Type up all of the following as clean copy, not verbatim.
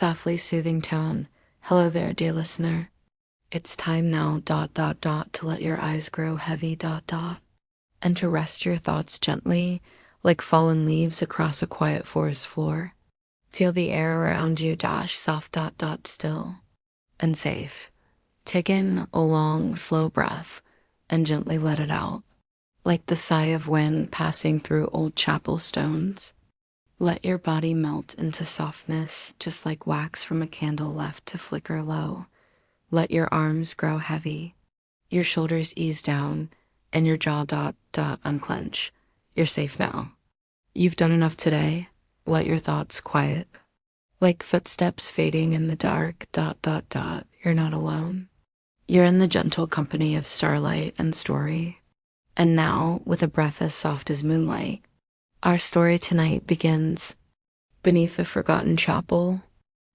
Softly soothing tone. Hello there, dear listener. It's time now, to let your eyes grow heavy, and to rest your thoughts gently, like fallen leaves across a quiet forest floor. Feel the air around you, soft, still, and safe. Take in a long, slow breath and gently let it out, like the sigh of wind passing through old chapel stones. Let your body melt into softness, just like wax from a candle left to flicker low. Let your arms grow heavy, your shoulders ease down, and your jaw unclench. You're safe now. You've done enough today. Let your thoughts quiet. Like footsteps fading in the dark, you're not alone. You're in the gentle company of starlight and story. And now, with a breath as soft as moonlight, our story tonight begins beneath a forgotten chapel,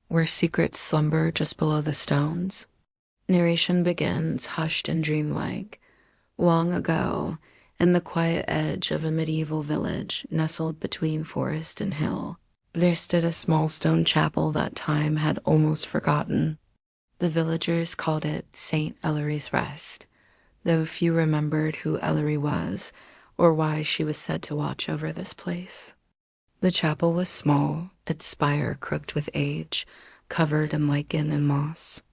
where secrets slumber just below the stones. Narration begins hushed and dreamlike. Long ago, in the quiet edge of a medieval village nestled between forest and hill, there stood a small stone chapel that time had almost forgotten. The villagers called it St. Ellery's Rest, though few remembered who Ellery was or why she was said to watch over this place. The chapel was small, its spire crooked with age, covered in lichen and moss.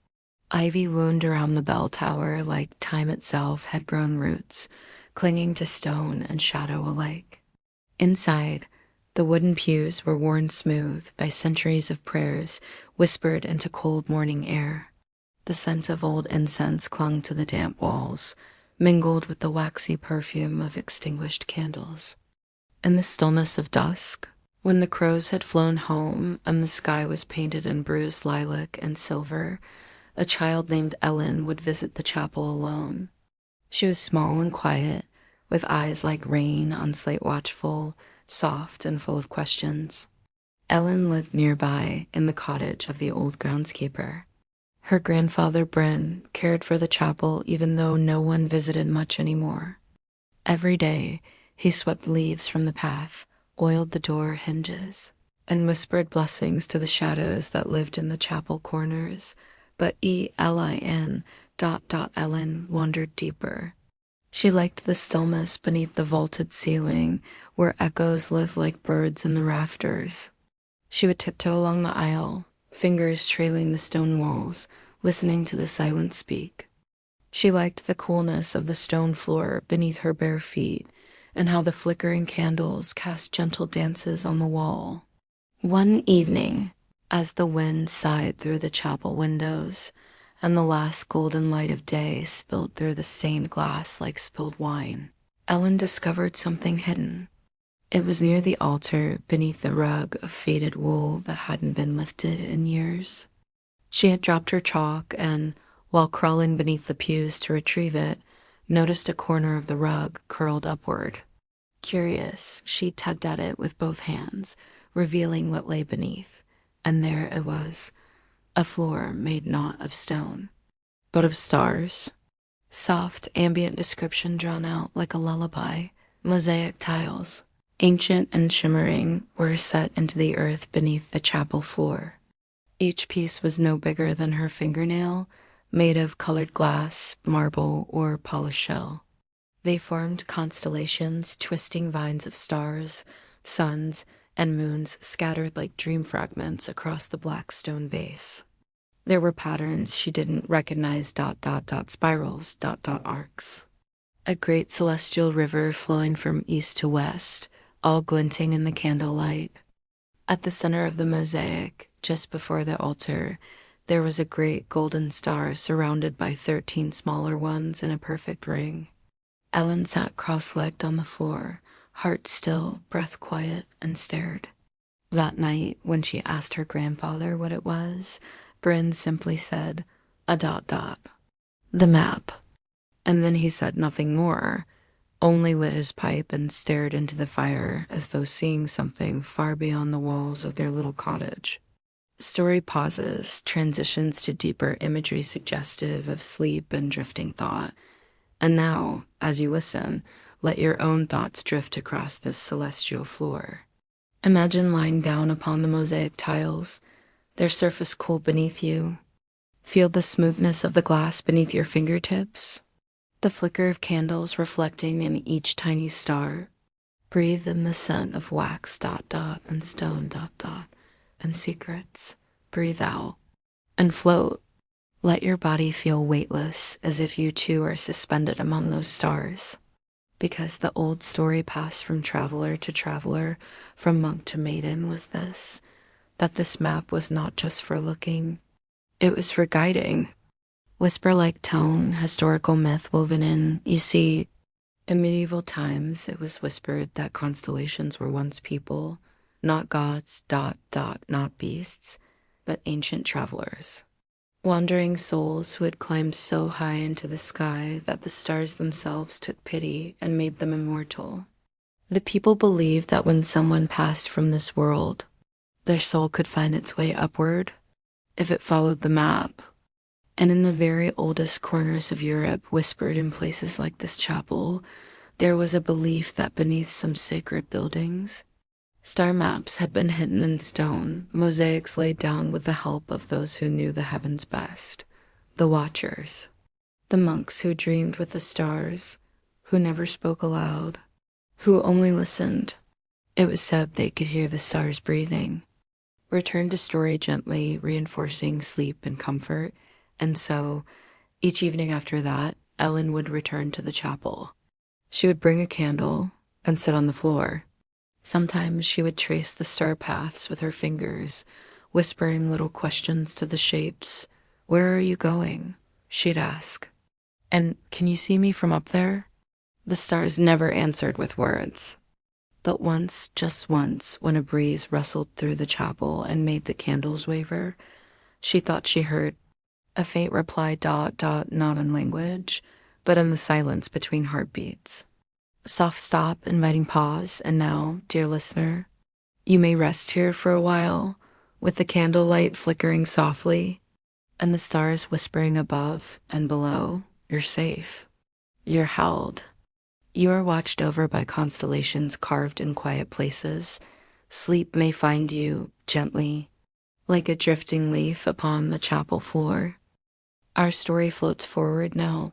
Ivy wound around the bell tower like time itself had grown roots, clinging to stone and shadow alike. Inside, the wooden pews were worn smooth by centuries of prayers whispered into cold morning air. The scent of old incense clung to the damp walls, mingled with the waxy perfume of extinguished candles. In the stillness of dusk, when the crows had flown home and the sky was painted in bruised lilac and silver, a child named Elin would visit the chapel alone. She was small and quiet, with eyes like rain on slate watchful, soft and full of questions. Elin lived nearby in the cottage of the old groundskeeper. Her grandfather Bryn cared for the chapel even though no one visited much anymore. Every day, he swept leaves from the path, oiled the door hinges, and whispered blessings to the shadows that lived in the chapel corners. But Elin wandered deeper. She liked the stillness beneath the vaulted ceiling, where echoes lived like birds in the rafters. She would tiptoe along the aisle, fingers trailing the stone walls, listening to the silence speak. She liked the coolness of the stone floor beneath her bare feet, and how the flickering candles cast gentle dances on the wall. One evening, as the wind sighed through the chapel windows, and the last golden light of day spilled through the stained glass like spilled wine, Elin discovered something hidden. It was near the altar, beneath the rug of faded wool that hadn't been lifted in years. She had dropped her chalk and, while crawling beneath the pews to retrieve it, noticed a corner of the rug curled upward. Curious, she tugged at it with both hands, revealing what lay beneath. And there it was, a floor made not of stone, but of stars. Soft, ambient description drawn out like a lullaby. Mosaic tiles, ancient and shimmering, were set into the earth beneath the chapel floor. Each piece was no bigger than her fingernail, made of colored glass, marble, or polished shell. They formed constellations, twisting vines of stars, suns, and moons scattered like dream fragments across the black stone base. There were patterns she didn't recognize, spirals, arcs. A great celestial river flowing from east to west, all glinting in the candlelight. At the center of the mosaic, just before the altar, there was a great golden star surrounded by 13 smaller ones in a perfect ring. Elin sat cross-legged on the floor, heart still, breath quiet, and stared. That night, when she asked her grandfather what it was, Bryn simply said, a . The map. And then he said nothing more, only lit his pipe and stared into the fire as though seeing something far beyond the walls of their little cottage. Story pauses, transitions to deeper imagery suggestive of sleep and drifting thought. And now, as you listen, let your own thoughts drift across this celestial floor. Imagine lying down upon the mosaic tiles, their surface cool beneath you. Feel the smoothness of the glass beneath your fingertips, the flicker of candles reflecting in each tiny star. Breathe in the scent of wax and stone and secrets. Breathe out and float. Let your body feel weightless, as if you too are suspended among those stars. Because the old story passed from traveler to traveler, from monk to maiden, was this, that this map was not just for looking, it was for guiding. Whisper-like tone, historical myth woven in. You see, in medieval times, it was whispered that constellations were once people, not gods, not beasts, but ancient travelers. Wandering souls who had climbed so high into the sky that the stars themselves took pity and made them immortal. The people believed that when someone passed from this world, their soul could find its way upward if it followed the map. And in the very oldest corners of Europe, whispered in places like this chapel, there was a belief that beneath some sacred buildings, star maps had been hidden in stone, mosaics laid down with the help of those who knew the heavens best, the watchers, the monks who dreamed with the stars, who never spoke aloud, who only listened. It was said they could hear the stars breathing. Return to story gently, reinforcing sleep and comfort, and so, each evening after that, Elin would return to the chapel. She would bring a candle and sit on the floor. Sometimes she would trace the star paths with her fingers, whispering little questions to the shapes. "Where are you going?" she'd ask. "And can you see me from up there?" The stars never answered with words. But once, just once, when a breeze rustled through the chapel and made the candles waver, she thought she heard a faint reply not in language, but in the silence between heartbeats. A soft stop, inviting pause, and now, dear listener, you may rest here for a while, with the candlelight flickering softly, and the stars whispering above and below. You're safe. You're held. You are watched over by constellations carved in quiet places. Sleep may find you gently, like a drifting leaf upon the chapel floor. Our story floats forward now,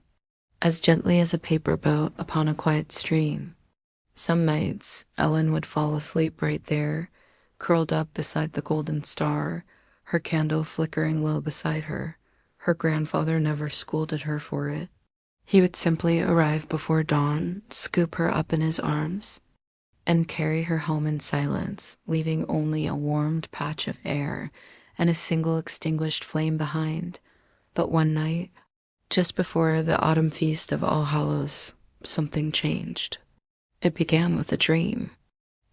as gently as a paper boat upon a quiet stream. Some nights, Elin would fall asleep right there, curled up beside the golden star, her candle flickering low beside her. Her grandfather never scolded her for it. He would simply arrive before dawn, scoop her up in his arms, and carry her home in silence, leaving only a warmed patch of air and a single extinguished flame behind. But one night, just before the autumn feast of All Hallows, something changed. It began with a dream.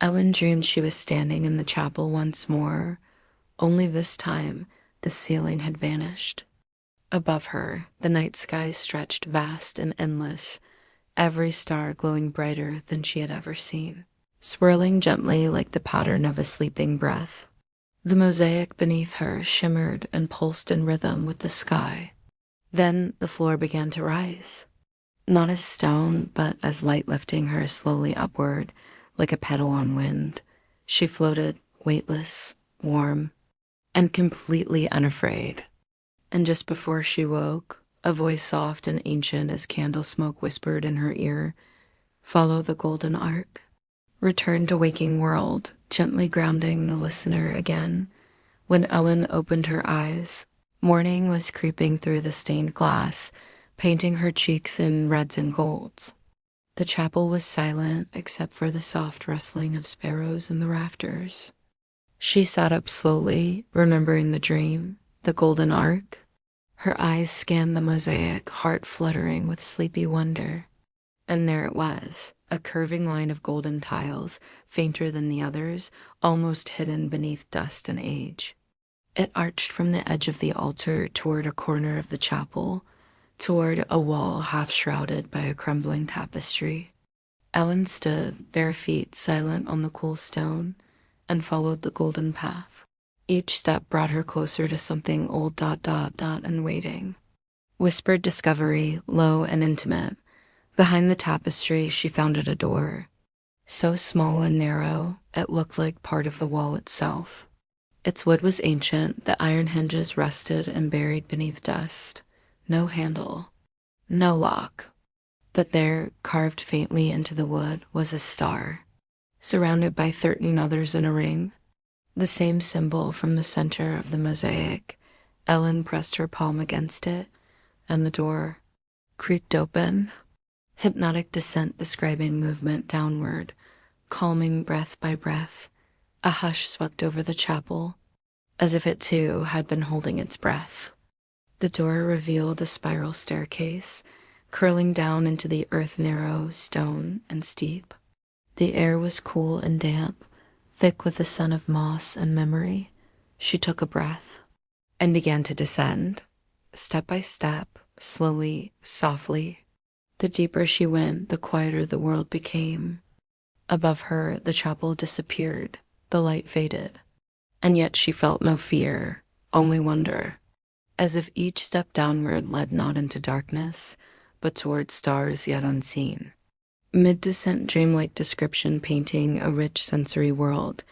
Elin dreamed she was standing in the chapel once more, only this time the ceiling had vanished. Above her, the night sky stretched vast and endless, every star glowing brighter than she had ever seen, swirling gently like the pattern of a sleeping breath. The mosaic beneath her shimmered and pulsed in rhythm with the sky. Then the floor began to rise, not as stone, but as light lifting her slowly upward, like a petal on wind. She floated, weightless, warm, and completely unafraid. And just before she woke, a voice soft and ancient as candle smoke whispered in her ear, "Follow the golden arc." Return to waking world, gently grounding the listener again. When Elin opened her eyes, morning was creeping through the stained glass, painting her cheeks in reds and golds. The chapel was silent except for the soft rustling of sparrows in the rafters. She sat up slowly, remembering the dream, the golden arc. Her eyes scanned the mosaic, heart fluttering with sleepy wonder. And there it was, a curving line of golden tiles, fainter than the others, almost hidden beneath dust and age. It arched from the edge of the altar toward a corner of the chapel, toward a wall half shrouded by a crumbling tapestry. Elin stood, bare feet silent on the cool stone, and followed the golden path. Each step brought her closer to something old and waiting. Whispered discovery, low and intimate. Behind the tapestry, she found a door, so small and narrow, it looked like part of the wall itself. Its wood was ancient, the iron hinges rusted and buried beneath dust. No handle, no lock. But there, carved faintly into the wood, was a star, surrounded by 13 others in a ring. The same symbol from the center of the mosaic. Elin pressed her palm against it, and the door creaked open. Hypnotic descent describing movement downward, calming breath by breath. A hush swept over the chapel, as if it too had been holding its breath. The door revealed a spiral staircase, curling down into the earth, narrow, stone, and steep. The air was cool and damp, thick with the scent of moss and memory. She took a breath and began to descend, step by step, slowly, softly. The deeper she went, the quieter the world became. Above her, the chapel disappeared, the light faded, and yet she felt no fear, only wonder, as if each step downward led not into darkness, but toward stars yet unseen. Mid-descent dreamlike description painting a rich sensory world.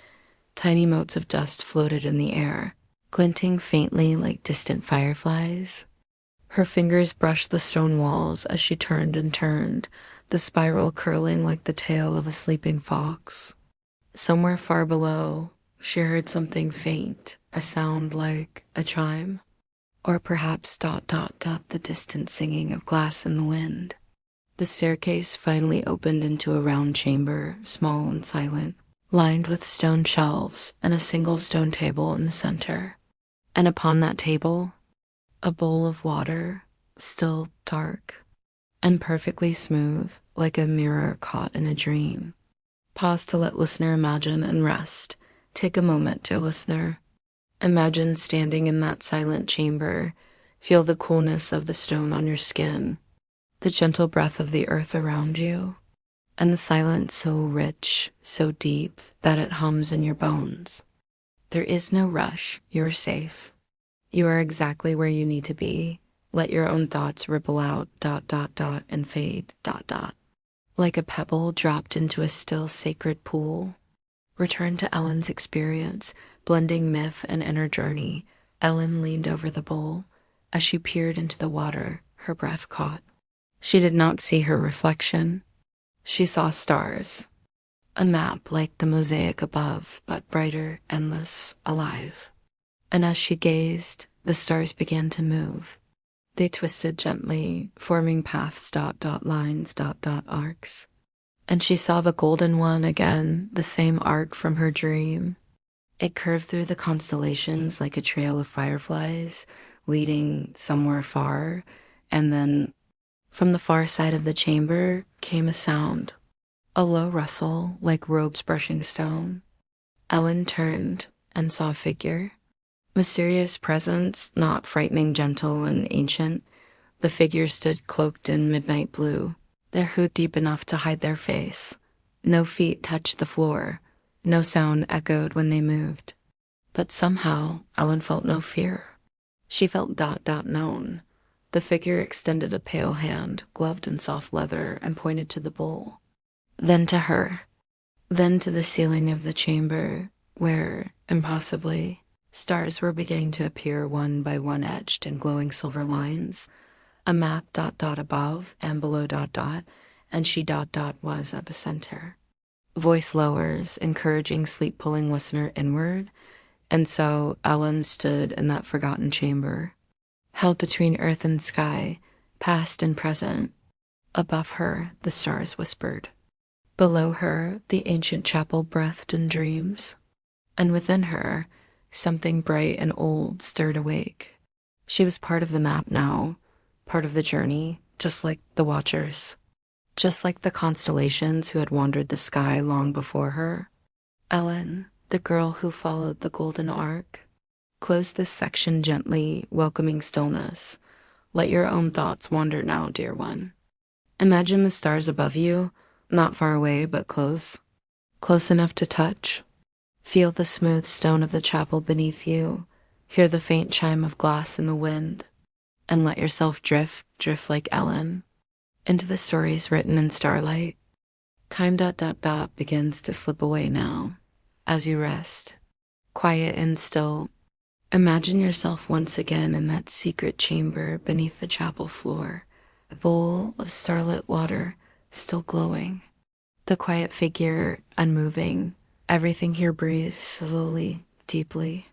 Tiny motes of dust floated in the air, glinting faintly like distant fireflies. Her fingers brushed the stone walls as she turned and turned, the spiral curling like the tail of a sleeping fox. Somewhere far below, she heard something faint, a sound like a chime, or perhaps ... the distant singing of glass in the wind. The staircase finally opened into a round chamber, small and silent, lined with stone shelves and a single stone table in the center. And upon that table, a bowl of water, still dark and perfectly smooth, like a mirror caught in a dream. Pause to let listener imagine and rest. Take a moment, dear listener. Imagine standing in that silent chamber. Feel the coolness of the stone on your skin, the gentle breath of the earth around you, and the silence so rich, so deep, that it hums in your bones. There is no rush. You are safe. You are exactly where you need to be. Let your own thoughts ripple out ... and fade ... Like a pebble dropped into a still sacred pool. Return to Elin's experience, blending myth and inner journey. Elin leaned over the bowl. As she peered into the water, her breath caught. She did not see her reflection. She saw stars. A map like the mosaic above, but brighter, endless, alive. And as she gazed, the stars began to move. They twisted gently, forming paths ... lines ... arcs. And she saw the golden one again, the same arc from her dream. It curved through the constellations like a trail of fireflies, leading somewhere far, and then from the far side of the chamber came a sound, a low rustle like robes brushing stone. Elin turned and saw a figure. Mysterious presence, not frightening, gentle and ancient. The figure stood cloaked in midnight blue, their hood deep enough to hide their face. No feet touched the floor. No sound echoed when they moved. But somehow, Elin felt no fear. She felt ... known. The figure extended a pale hand, gloved in soft leather, and pointed to the bowl. Then to her. Then to the ceiling of the chamber, where, impossibly, stars were beginning to appear one by one, etched in glowing silver lines. A map ... above and below ... and she ... was at the center. Voice lowers, encouraging sleep-pulling listener inward. And so Elin stood in that forgotten chamber, held between earth and sky, past and present. Above her, the stars whispered. Below her, the ancient chapel breathed in dreams. And within her, something bright and old stirred awake. She was part of the map now, part of the journey, just like the Watchers, just like the constellations who had wandered the sky long before her. Elin, the girl who followed the golden arc, closed this section gently, welcoming stillness. Let your own thoughts wander now, dear one. Imagine the stars above you, not far away, but close enough to touch. Feel the smooth stone of the chapel beneath you. Hear the faint chime of glass in the wind. And let yourself drift like Elin, into the stories written in starlight. Time ... begins to slip away now, as you rest. quiet and still. Imagine yourself once again in that secret chamber beneath the chapel floor, a bowl of starlit water still glowing, the quiet figure unmoving. Everything here breathes slowly, deeply,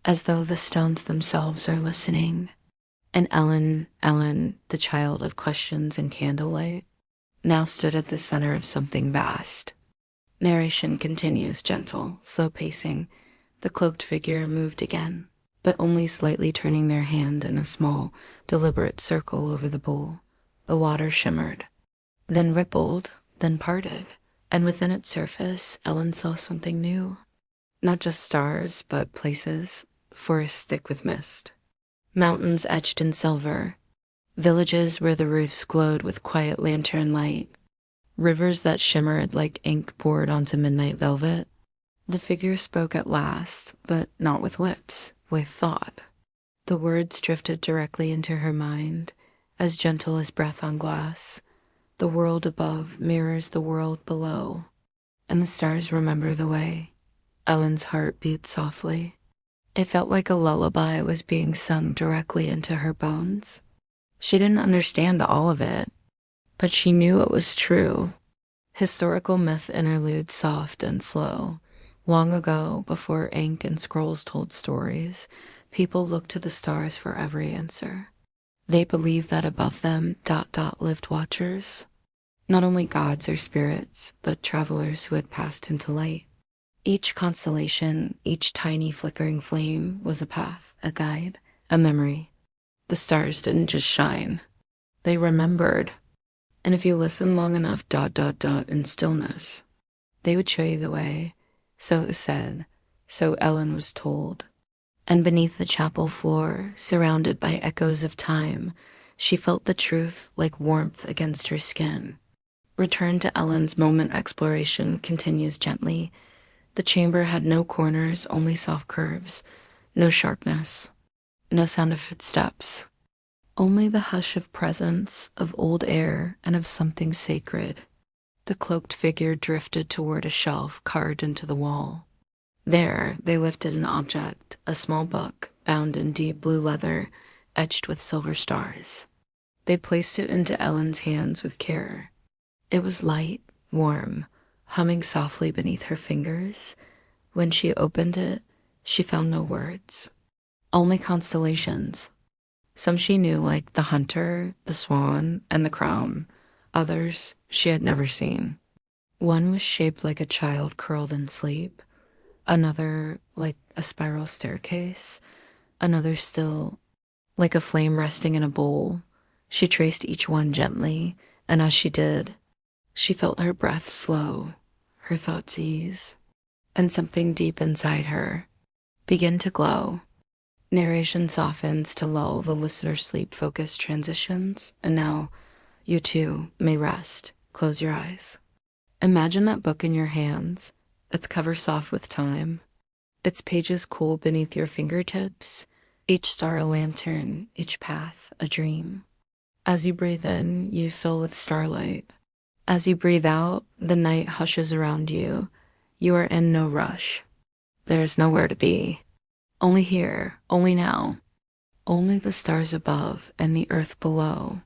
as though the stones themselves are listening. And Elin, the child of questions and candlelight, now stood at the center of something vast. Narration continues, gentle, slow pacing. The cloaked figure moved again, but only slightly turning their hand in a small, deliberate circle over the bowl. The water shimmered, then rippled, then parted, and within its surface, Elin saw something new. Not just stars, but places, forests thick with mist, mountains etched in silver, villages where the roofs glowed with quiet lantern light, rivers that shimmered like ink poured onto midnight velvet. The figure spoke at last, but not with lips, with thought. The words drifted directly into her mind, as gentle as breath on glass. The world above mirrors the world below, and the stars remember the way. Ellen's heart beat softly. It felt like a lullaby was being sung directly into her bones. She didn't understand all of it, but she knew it was true. Historical myth interlude, soft and slow. Long ago, before ink and scrolls told stories, people looked to the stars for every answer. They believed that above them, lived watchers. Not only gods or spirits, but travelers who had passed into light. Each constellation, each tiny flickering flame was a path, a guide, a memory. The stars didn't just shine. They remembered. And if you listen long enough, in stillness, they would show you the way. So it was said, so Elin was told. And beneath the chapel floor, surrounded by echoes of time, she felt the truth like warmth against her skin. Return to Ellen's moment exploration continues gently. The chamber had no corners, only soft curves, no sharpness, no sound of footsteps, only the hush of presence, of old air, and of something sacred. The cloaked figure drifted toward a shelf carved into the wall. There, they lifted an object, a small book, bound in deep blue leather, etched with silver stars. They placed it into Ellen's hands with care. It was light, warm, humming softly beneath her fingers. When she opened it, she found no words, only constellations. Some she knew, like the hunter, the swan, and the crown. Others she had never seen. One was shaped like a child curled in sleep, another like a spiral staircase, another still like a flame resting in a bowl. She traced each one gently, and as she did, she felt her breath slow, her thoughts ease, and something deep inside her begin to glow. Narration softens to lull the listener's sleep-focused transitions, and now you too may rest. Close your eyes. Imagine that book in your hands, its cover soft with time, its pages cool beneath your fingertips, each star a lantern, each path a dream. As you breathe in, you fill with starlight. As you breathe out, the night hushes around you. You are in no rush. There is nowhere to be. Only here, only now. Only the stars above and the earth below.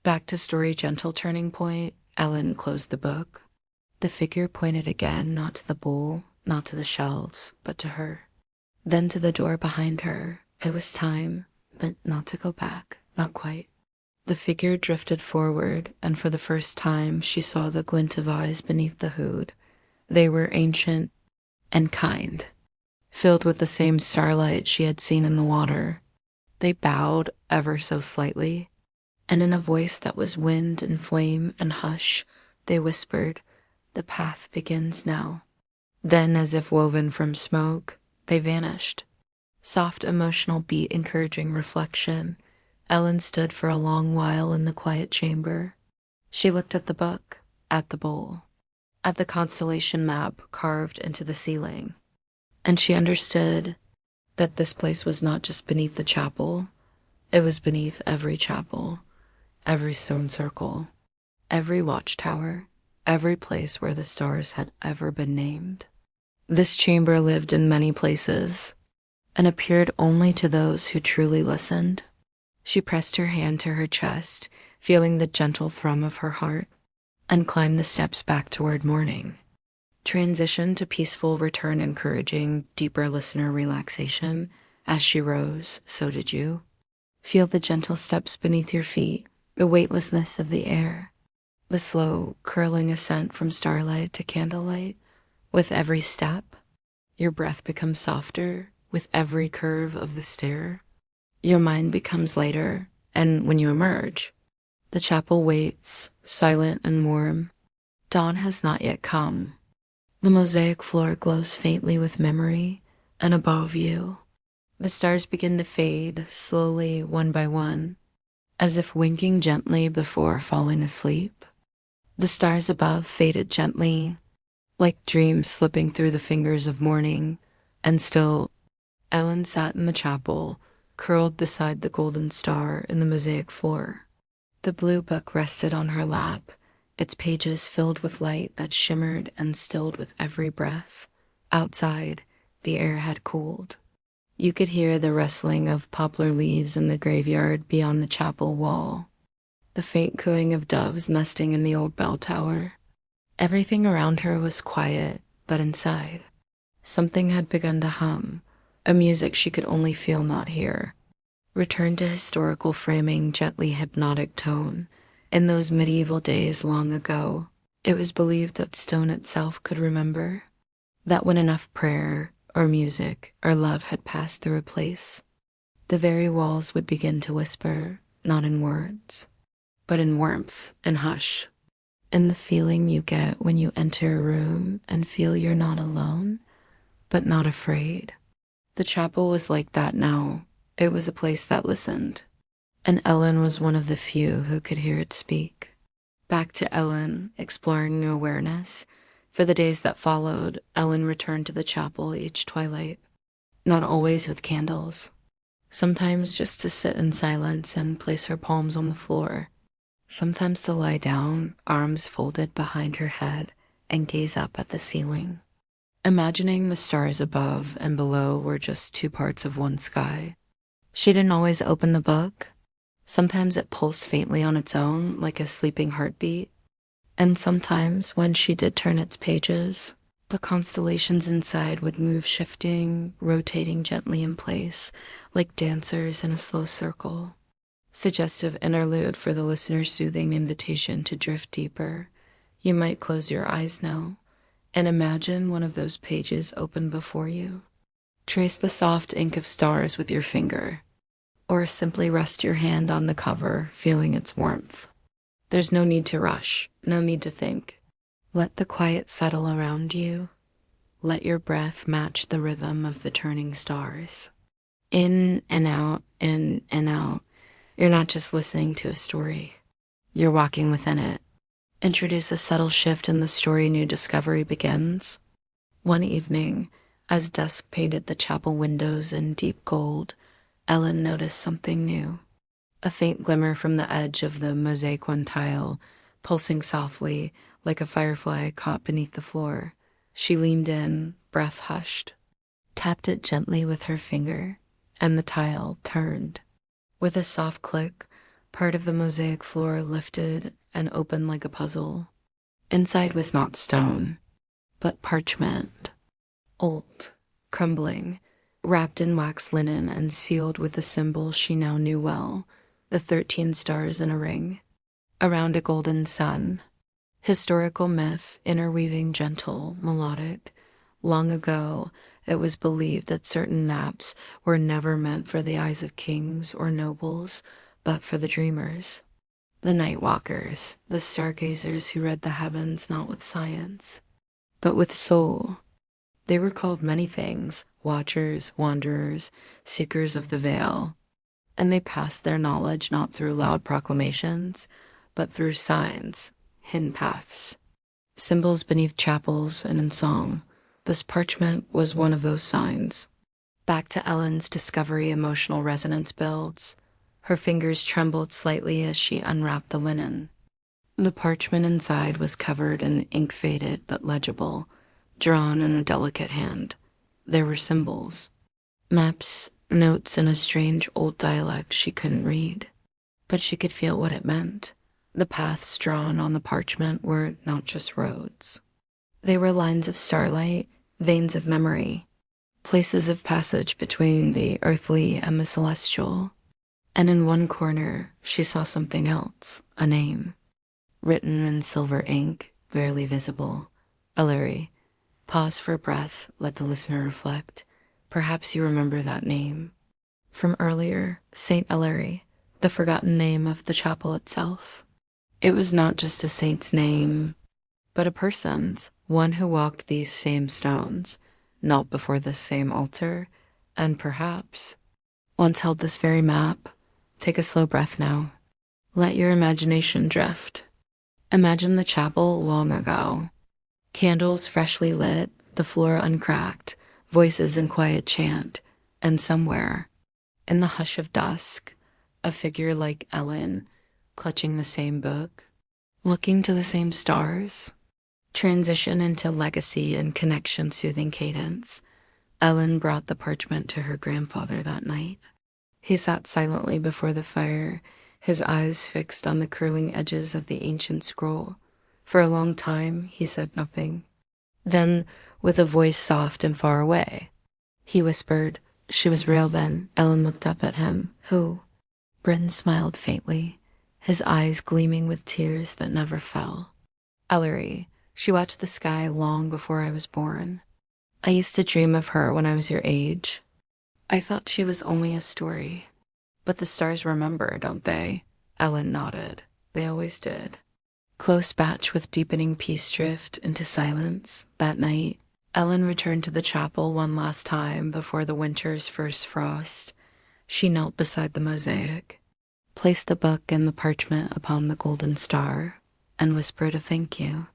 Back to story gentle turning point, Elin closed the book. The figure pointed again, not to the bowl, not to the shelves, but to her. Then to the door behind her. It was time, but not to go back, not quite. The figure drifted forward, and for the first time she saw the glint of eyes beneath the hood. They were ancient and kind, filled with the same starlight she had seen in the water. They bowed ever so slightly, and in a voice that was wind and flame and hush, they whispered, "The path begins now." Then, as if woven from smoke, they vanished. Soft emotional beat encouraging reflection. Elin stood for a long while in the quiet chamber. She looked at the book, at the bowl, at the constellation map carved into the ceiling, and she understood that this place was not just beneath the chapel. It was beneath every chapel, every stone circle, every watchtower, every place where the stars had ever been named. This chamber lived in many places and appeared only to those who truly listened. She pressed her hand to her chest, feeling the gentle thrum of her heart, and climbed the steps back toward morning. Transition to peaceful return, encouraging deeper listener relaxation. As she rose, so did you. Feel the gentle steps beneath your feet, the weightlessness of the air, the slow, curling ascent from starlight to candlelight. With every step, your breath becomes softer with every curve of the stair. Your mind becomes lighter, and when you emerge, the chapel waits, silent and warm. Dawn has not yet come. The mosaic floor glows faintly with memory, and above you, the stars begin to fade slowly, one by one, as if winking gently before falling asleep. The stars above faded gently, like dreams slipping through the fingers of morning, and still, Elin sat in the chapel, curled beside the golden star in the mosaic floor. The blue book rested on her lap, its pages filled with light that shimmered and stilled with every breath. Outside, the air had cooled. You could hear the rustling of poplar leaves in the graveyard beyond the chapel wall, the faint cooing of doves nesting in the old bell tower. Everything around her was quiet, but inside, something had begun to hum, a music she could only feel, not hear. Returned to historical framing, gently hypnotic tone. In those medieval days long ago, it was believed that stone itself could remember, that when enough prayer or music or love had passed through a place, the very walls would begin to whisper, not in words, but in warmth and hush, in the feeling you get when you enter a room and feel you're not alone, but not afraid. The chapel was like that now. It was a place that listened, and Elin was one of the few who could hear it speak. Back to Elin, exploring new awareness. For the days that followed, Elin returned to the chapel each twilight, not always with candles, sometimes just to sit in silence and place her palms on the floor, sometimes to lie down, arms folded behind her head, and gaze up at the ceiling, imagining the stars above and below were just two parts of one sky. She didn't always open the book. Sometimes it pulsed faintly on its own, like a sleeping heartbeat. And sometimes, when she did turn its pages, the constellations inside would move, shifting, rotating gently in place, like dancers in a slow circle. Suggestive interlude for the listener's soothing invitation to drift deeper. You might close your eyes now and imagine one of those pages open before you. Trace the soft ink of stars with your finger, or simply rest your hand on the cover, feeling its warmth. There's no need to rush, no need to think. Let the quiet settle around you. Let your breath match the rhythm of the turning stars. In and out, in and out. You're not just listening to a story. You're walking within it. Introduce a subtle shift in the story new discovery begins. One evening, as dusk painted the chapel windows in deep gold, Elin noticed something new. A faint glimmer from the edge of the mosaic one tile, pulsing softly like a firefly caught beneath the floor. She leaned in, breath hushed, tapped it gently with her finger, and the tile turned. With a soft click, part of the mosaic floor lifted and opened like a puzzle. Inside was not stone, but parchment. Old, crumbling, wrapped in wax linen and sealed with the symbol she now knew well, the 13 stars in a ring, around a golden sun. Historical myth, interweaving gentle, melodic. Long ago, it was believed that certain maps were never meant for the eyes of kings or nobles, but for the dreamers, the night walkers, the stargazers who read the heavens not with science, but with soul. They were called many things: watchers, wanderers, seekers of the veil, and they passed their knowledge not through loud proclamations, but through signs, hidden paths, symbols beneath chapels and in song. This parchment was one of those signs. Back to Ellen's discovery, emotional resonance builds. Her fingers trembled slightly as she unwrapped the linen. The parchment inside was covered in ink, faded but legible, drawn in a delicate hand. There were symbols, maps, notes in a strange old dialect she couldn't read, but she could feel what it meant. The paths drawn on the parchment were not just roads. They were lines of starlight, veins of memory, places of passage between the earthly and the celestial. And in one corner, she saw something else, a name, written in silver ink, barely visible. Ellery. Pause for breath, let the listener reflect. Perhaps you remember that name. From earlier, Saint Ellery, the forgotten name of the chapel itself. It was not just a saint's name, but a person's, one who walked these same stones, knelt before this same altar, and perhaps once held this very map. Take a slow breath now. Let your imagination drift. Imagine the chapel long ago. Candles freshly lit, the floor uncracked, voices in quiet chant, and somewhere, in the hush of dusk, a figure like Elin, clutching the same book, looking to the same stars. Transition into legacy and connection soothing cadence. Elin brought the parchment to her grandfather that night. He sat silently before the fire, his eyes fixed on the curling edges of the ancient scroll. For a long time, he said nothing. Then, with a voice soft and far away, he whispered, "She was real then." Elin looked up at him. "Who?" Bryn smiled faintly, his eyes gleaming with tears that never fell. "Ellery. She watched the sky long before I was born. I used to dream of her when I was your age. I thought she was only a story. But the stars remember, don't they?" Elin nodded. They always did. Close batch with deepening peace drift into silence. That night, Elin returned to the chapel one last time before the winter's first frost. She knelt beside the mosaic, placed the book and the parchment upon the golden star, and whispered a thank you.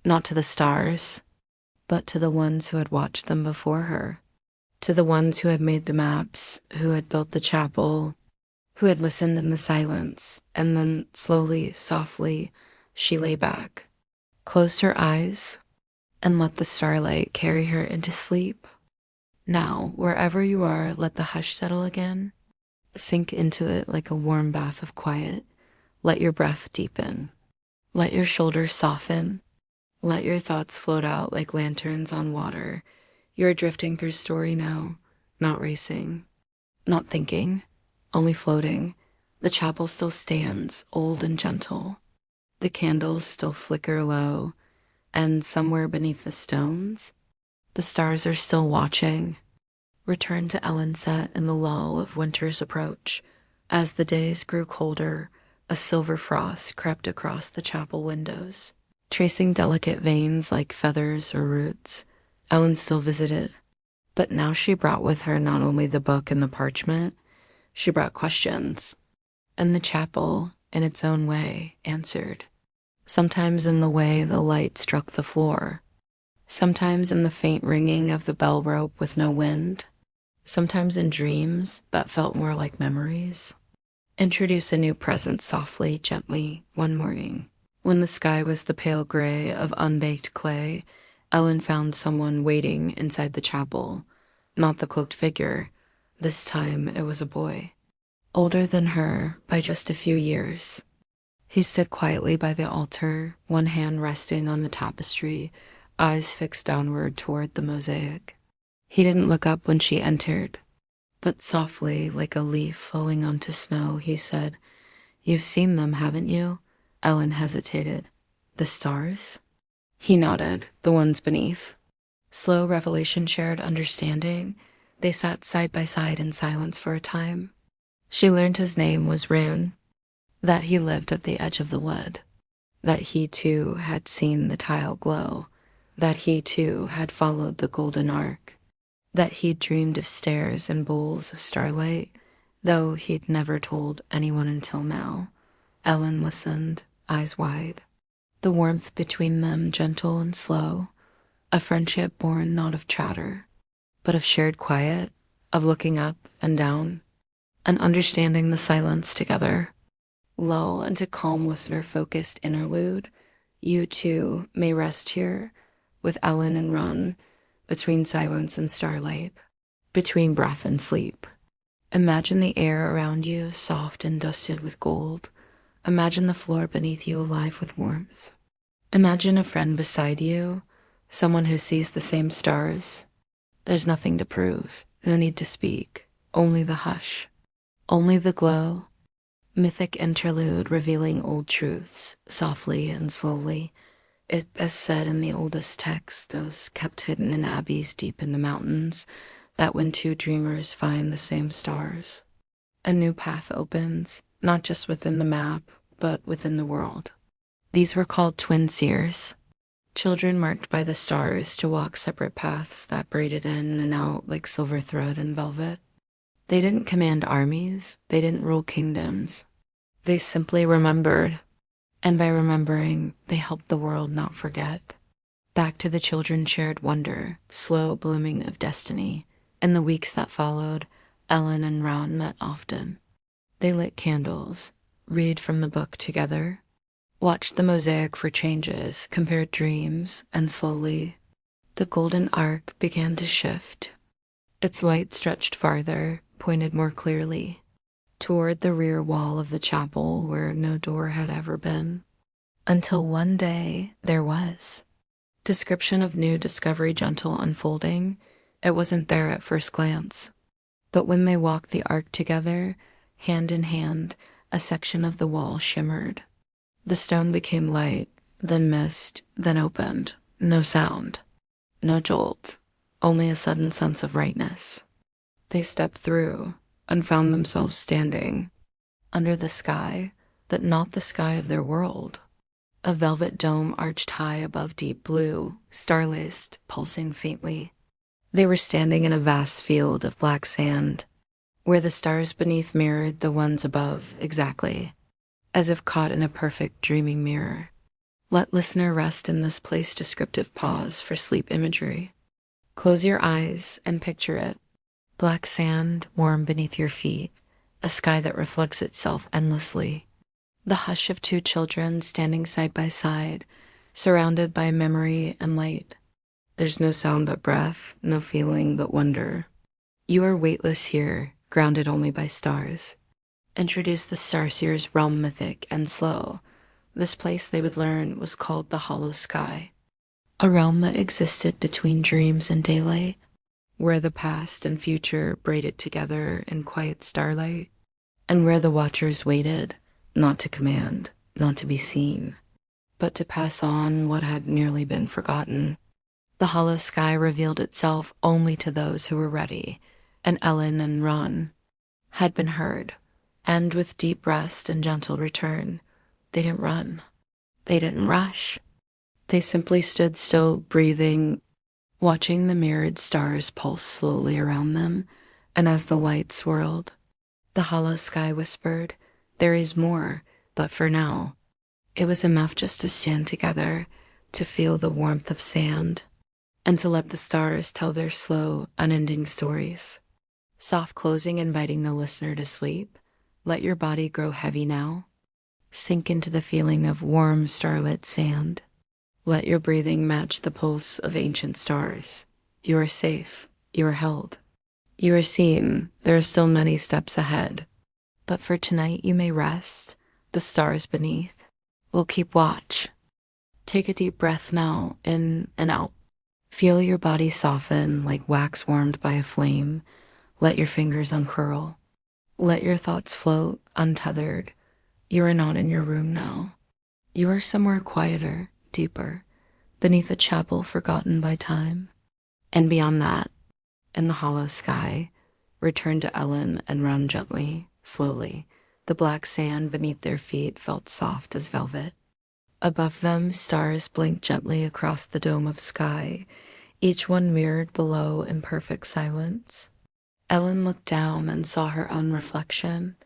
Not to the stars, but to the ones who had watched them before her. To the ones who had made the maps, who had built the chapel, who had listened in the silence, and then slowly, softly, she lay back, closed her eyes, and let the starlight carry her into sleep. Now, wherever you are, let the hush settle again. Sink into it like a warm bath of quiet. Let your breath deepen. Let your shoulders soften. Let your thoughts float out like lanterns on water. You're drifting through story now, not racing, not thinking, only floating. The chapel still stands, old and gentle. The candles still flicker low, and somewhere beneath the stones, the stars are still watching. Return to Elin sat in the lull of winter's approach. As the days grew colder, a silver frost crept across the chapel windows, tracing delicate veins like feathers or roots. Elin still visited, but now she brought with her not only the book and the parchment, she brought questions. And the chapel, in its own way, answered. Sometimes in the way the light struck the floor, sometimes in the faint ringing of the bell rope with no wind, sometimes in dreams that felt more like memories. Introduce a new presence softly, gently, one morning. When the sky was the pale gray of unbaked clay, Elin found someone waiting inside the chapel. Not the cloaked figure. This time it was a boy. Older than her by just a few years. He stood quietly by the altar, one hand resting on the tapestry, eyes fixed downward toward the mosaic. He didn't look up when she entered, but softly, like a leaf falling onto snow, he said, "You've seen them, haven't you?" Elin hesitated. "The stars?" He nodded, the ones beneath. Slow revelation shared understanding. They sat side by side in silence for a time. She learned his name was Rune, that he lived at the edge of the wood, that he too had seen the tile glow, that he too had followed the golden arc, that he'd dreamed of stairs and bowls of starlight, though he'd never told anyone until now. Elin listened, eyes wide. The warmth between them gentle and slow, a friendship born not of chatter, but of shared quiet, of looking up and down, and understanding the silence together. Lull into calm listener-focused interlude. You too may rest here, with Elin and Ron, between silence and starlight, between breath and sleep. Imagine the air around you soft and dusted with gold. Imagine the floor beneath you alive with warmth. Imagine a friend beside you, someone who sees the same stars. There's nothing to prove, no need to speak, only the hush, only the glow. Mythic interlude revealing old truths, softly and slowly. It is said in the oldest texts, those kept hidden in abbeys deep in the mountains, that when two dreamers find the same stars, a new path opens, not just within the map, but within the world. These were called twin seers, children marked by the stars to walk separate paths that braided in and out like silver thread and velvet. They didn't command armies, they didn't rule kingdoms. They simply remembered, and by remembering, they helped the world not forget. Back to the children shared wonder, slow blooming of destiny. In the weeks that followed, Elin and Ron met often. They lit candles, read from the book together, watched the mosaic for changes, compared dreams, and slowly, the golden arc began to shift. Its light stretched farther, pointed more clearly, toward the rear wall of the chapel where no door had ever been. Until one day, there was. Description of new discovery gentle unfolding. It wasn't there at first glance. But when they walked the arc together, hand in hand, a section of the wall shimmered. The stone became light, then mist, then opened. No sound, no jolt, only a sudden sense of rightness. They stepped through and found themselves standing under the sky, but not the sky of their world. A velvet dome arched high above deep blue, star-laced, pulsing faintly. They were standing in a vast field of black sand, where the stars beneath mirrored the ones above exactly, as if caught in a perfect dreaming mirror. Let listener rest in this place descriptive pause for sleep imagery. Close your eyes and picture it. Black sand warm beneath your feet, a sky that reflects itself endlessly. The hush of two children standing side by side, surrounded by memory and light. There's no sound but breath, no feeling but wonder. You are weightless here, grounded only by stars. Introduce the Starseer's realm mythic and slow. This place, they would learn, was called the Hollow Sky, a realm that existed between dreams and daylight, where the past and future braided together in quiet starlight, and where the watchers waited, not to command, not to be seen, but to pass on what had nearly been forgotten. The hollow sky revealed itself only to those who were ready, and Elin and Ron had been heard, and with deep rest and gentle return, they didn't run, they didn't rush. They simply stood still, breathing, watching the mirrored stars pulse slowly around them, and as the light swirled, the hollow sky whispered, "There is more, but for now." It was enough just to stand together, to feel the warmth of sand, and to let the stars tell their slow, unending stories. Soft closing inviting the listener to sleep. Let your body grow heavy now. Sink into the feeling of warm, starlit sand. Let your breathing match the pulse of ancient stars. You are safe. You are held. You are seen. There are still many steps ahead. But for tonight you may rest. The stars beneath will keep watch. Take a deep breath now, in and out. Feel your body soften like wax warmed by a flame. Let your fingers uncurl. Let your thoughts float, untethered. You are not in your room now. You are somewhere quieter, deeper, beneath a chapel forgotten by time. And beyond that, in the hollow sky, return to Elin and run gently, slowly. The black sand beneath their feet felt soft as velvet. Above them, stars blinked gently across the dome of sky, each one mirrored below in perfect silence. Elin looked down and saw her own reflection,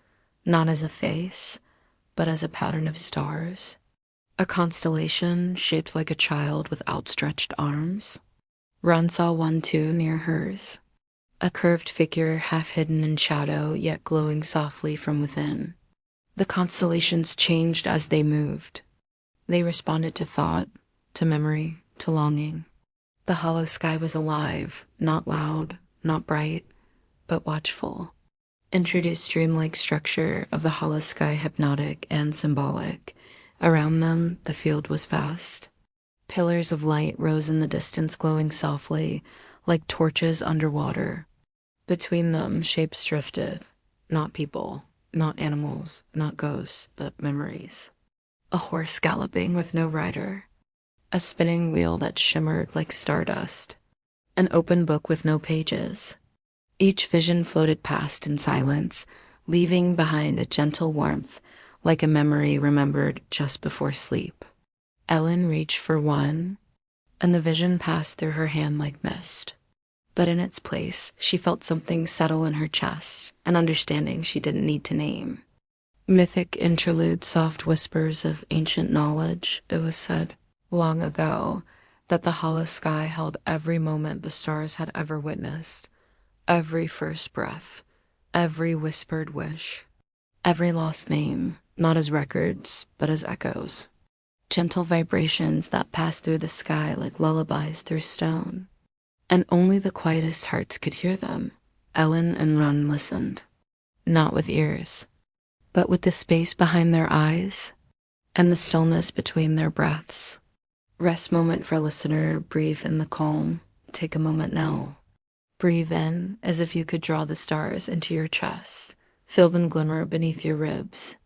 not as a face, but as a pattern of stars. A constellation shaped like a child with outstretched arms. Ron saw one too near hers, a curved figure half hidden in shadow yet glowing softly from within. The constellations changed as they moved. They responded to thought, to memory, to longing. The hollow sky was alive, not loud, not bright, but watchful. Introduced dreamlike structure of the hollow sky hypnotic and symbolic. Around them, the field was vast. Pillars of light rose in the distance, glowing softly, like torches underwater. Between them, shapes drifted. Not people, not animals, not ghosts, but memories. A horse galloping with no rider. A spinning wheel that shimmered like stardust. An open book with no pages. Each vision floated past in silence, leaving behind a gentle warmth, like a memory remembered just before sleep. Elin reached for one, and the vision passed through her hand like mist. But in its place, she felt something settle in her chest, an understanding she didn't need to name. Mythic interlude, soft whispers of ancient knowledge, it was said, long ago, that the hollow sky held every moment the stars had ever witnessed, every first breath, every whispered wish, every lost name, not as records, but as echoes. Gentle vibrations that passed through the sky like lullabies through stone. And only the quietest hearts could hear them. Elin and Ron listened, not with ears, but with the space behind their eyes and the stillness between their breaths. Rest moment for listener, breathe in the calm. Take a moment now. Breathe in as if you could draw the stars into your chest. Feel them glimmer beneath your ribs.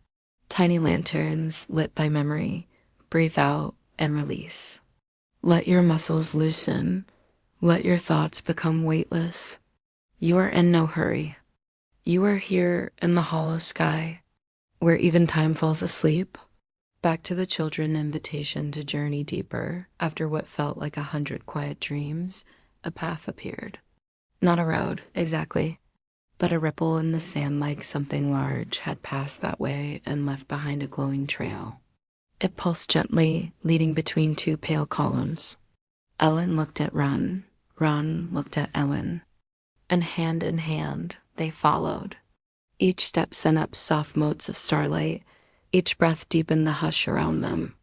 Tiny lanterns lit by memory. Breathe out and release. Let your muscles loosen. Let your thoughts become weightless. You are in no hurry. You are here in the hollow sky, where even time falls asleep. Back to the children invitation to journey deeper. After what felt like 100 quiet dreams, a path appeared. Not a road, exactly, but a ripple in the sand like something large had passed that way and left behind a glowing trail. It pulsed gently, leading between two pale columns. Elin looked at Ron looked at Elin, and hand in hand they followed. Each step sent up soft motes of starlight. Each breath deepened the hush around them.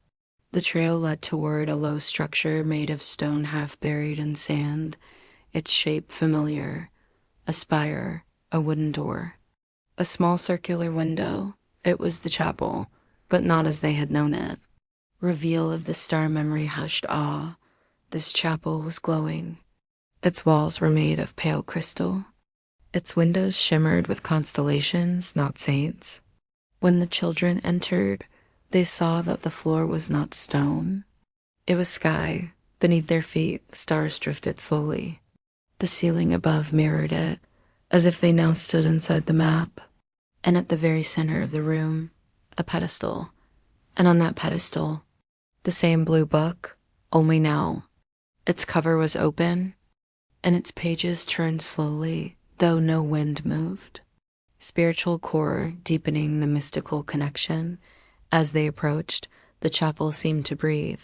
The trail led toward a low structure made of stone half buried in sand, its shape familiar, a spire, a wooden door. A small circular window. It was the chapel, but not as they had known it. Reveal of the star memory hushed awe. This chapel was glowing. Its walls were made of pale crystal. Its windows shimmered with constellations, not saints. When the children entered, they saw that the floor was not stone. It was sky. Beneath their feet, stars drifted slowly. The ceiling above mirrored it, as if they now stood inside the map. And at the very center of the room, a pedestal. And on that pedestal, the same blue book, only now. Its cover was open, and its pages turned slowly, though no wind moved. Spiritual core deepening the mystical connection. As they approached, the chapel seemed to breathe.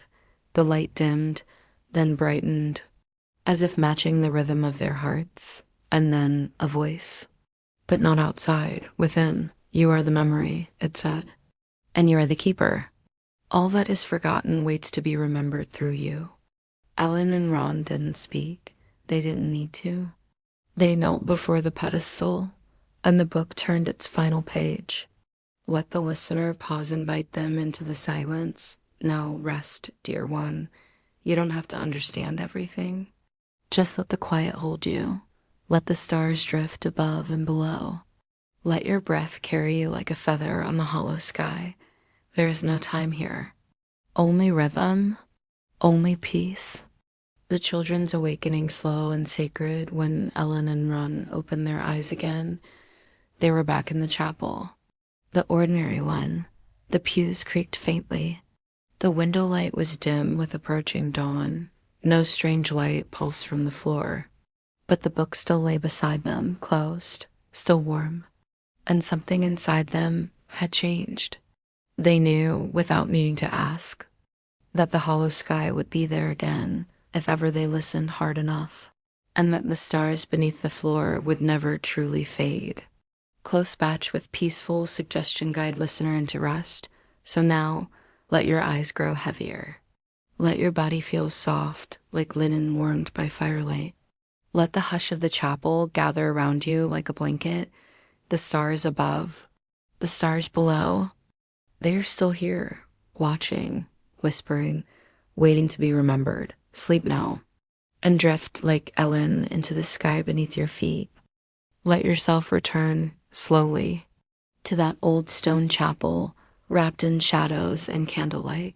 The light dimmed, then brightened, as if matching the rhythm of their hearts, and then a voice. But not outside, within. You are the memory, it said, and you are the keeper. All that is forgotten waits to be remembered through you. Elin and Ron didn't speak. They didn't need to. They knelt before the pedestal, and the book turned its final page. Let the listener pause and invite them into the silence. Now rest, dear one. You don't have to understand everything. Just let the quiet hold you. Let the stars drift above and below. Let your breath carry you like a feather on the hollow sky. There is no time here. Only rhythm, only peace. The children's awakening slow and sacred. When Elin and Ron opened their eyes again, they were back in the chapel. The ordinary one. The pews creaked faintly. The window light was dim with approaching dawn. No strange light pulsed from the floor. But the book still lay beside them, closed, still warm. And something inside them had changed. They knew, without needing to ask, that the hollow sky would be there again if ever they listened hard enough, and that the stars beneath the floor would never truly fade. Close batch with peaceful suggestion guide listener into rest. So now, let your eyes grow heavier. Let your body feel soft, like linen warmed by firelight. Let the hush of the chapel gather around you like a blanket. The stars above, the stars below, they are still here, watching, whispering, waiting to be remembered. Sleep now, and drift like Elin into the sky beneath your feet. Let yourself return, slowly, to that old stone chapel, wrapped in shadows and candlelight.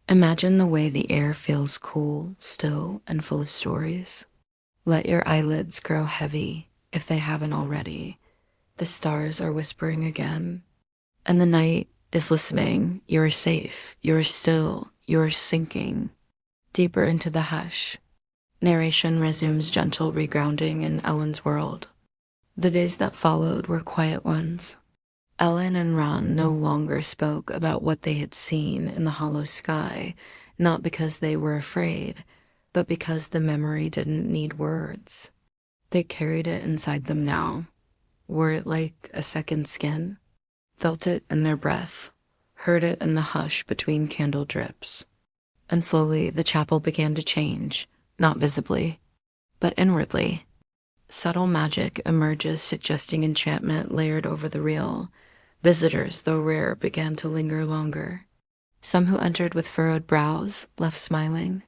Imagine the way the air feels cool, still, and full of stories. Let your eyelids grow heavy, if they haven't already. The stars are whispering again, and the night is listening. You are safe, you are still, you are sinking deeper into the hush. Narration resumes gentle regrounding in Ellen's world. The days that followed were quiet ones. Elin and Ron no longer spoke about what they had seen in the hollow sky, not because they were afraid, but because the memory didn't need words. They carried it inside them now, wore it like a second skin, felt it in their breath, heard it in the hush between candle drips. And slowly the chapel began to change, not visibly, but inwardly. Subtle magic emerges, suggesting enchantment layered over the real. Visitors, though rare, began to linger longer. Some who entered with furrowed brows left smiling.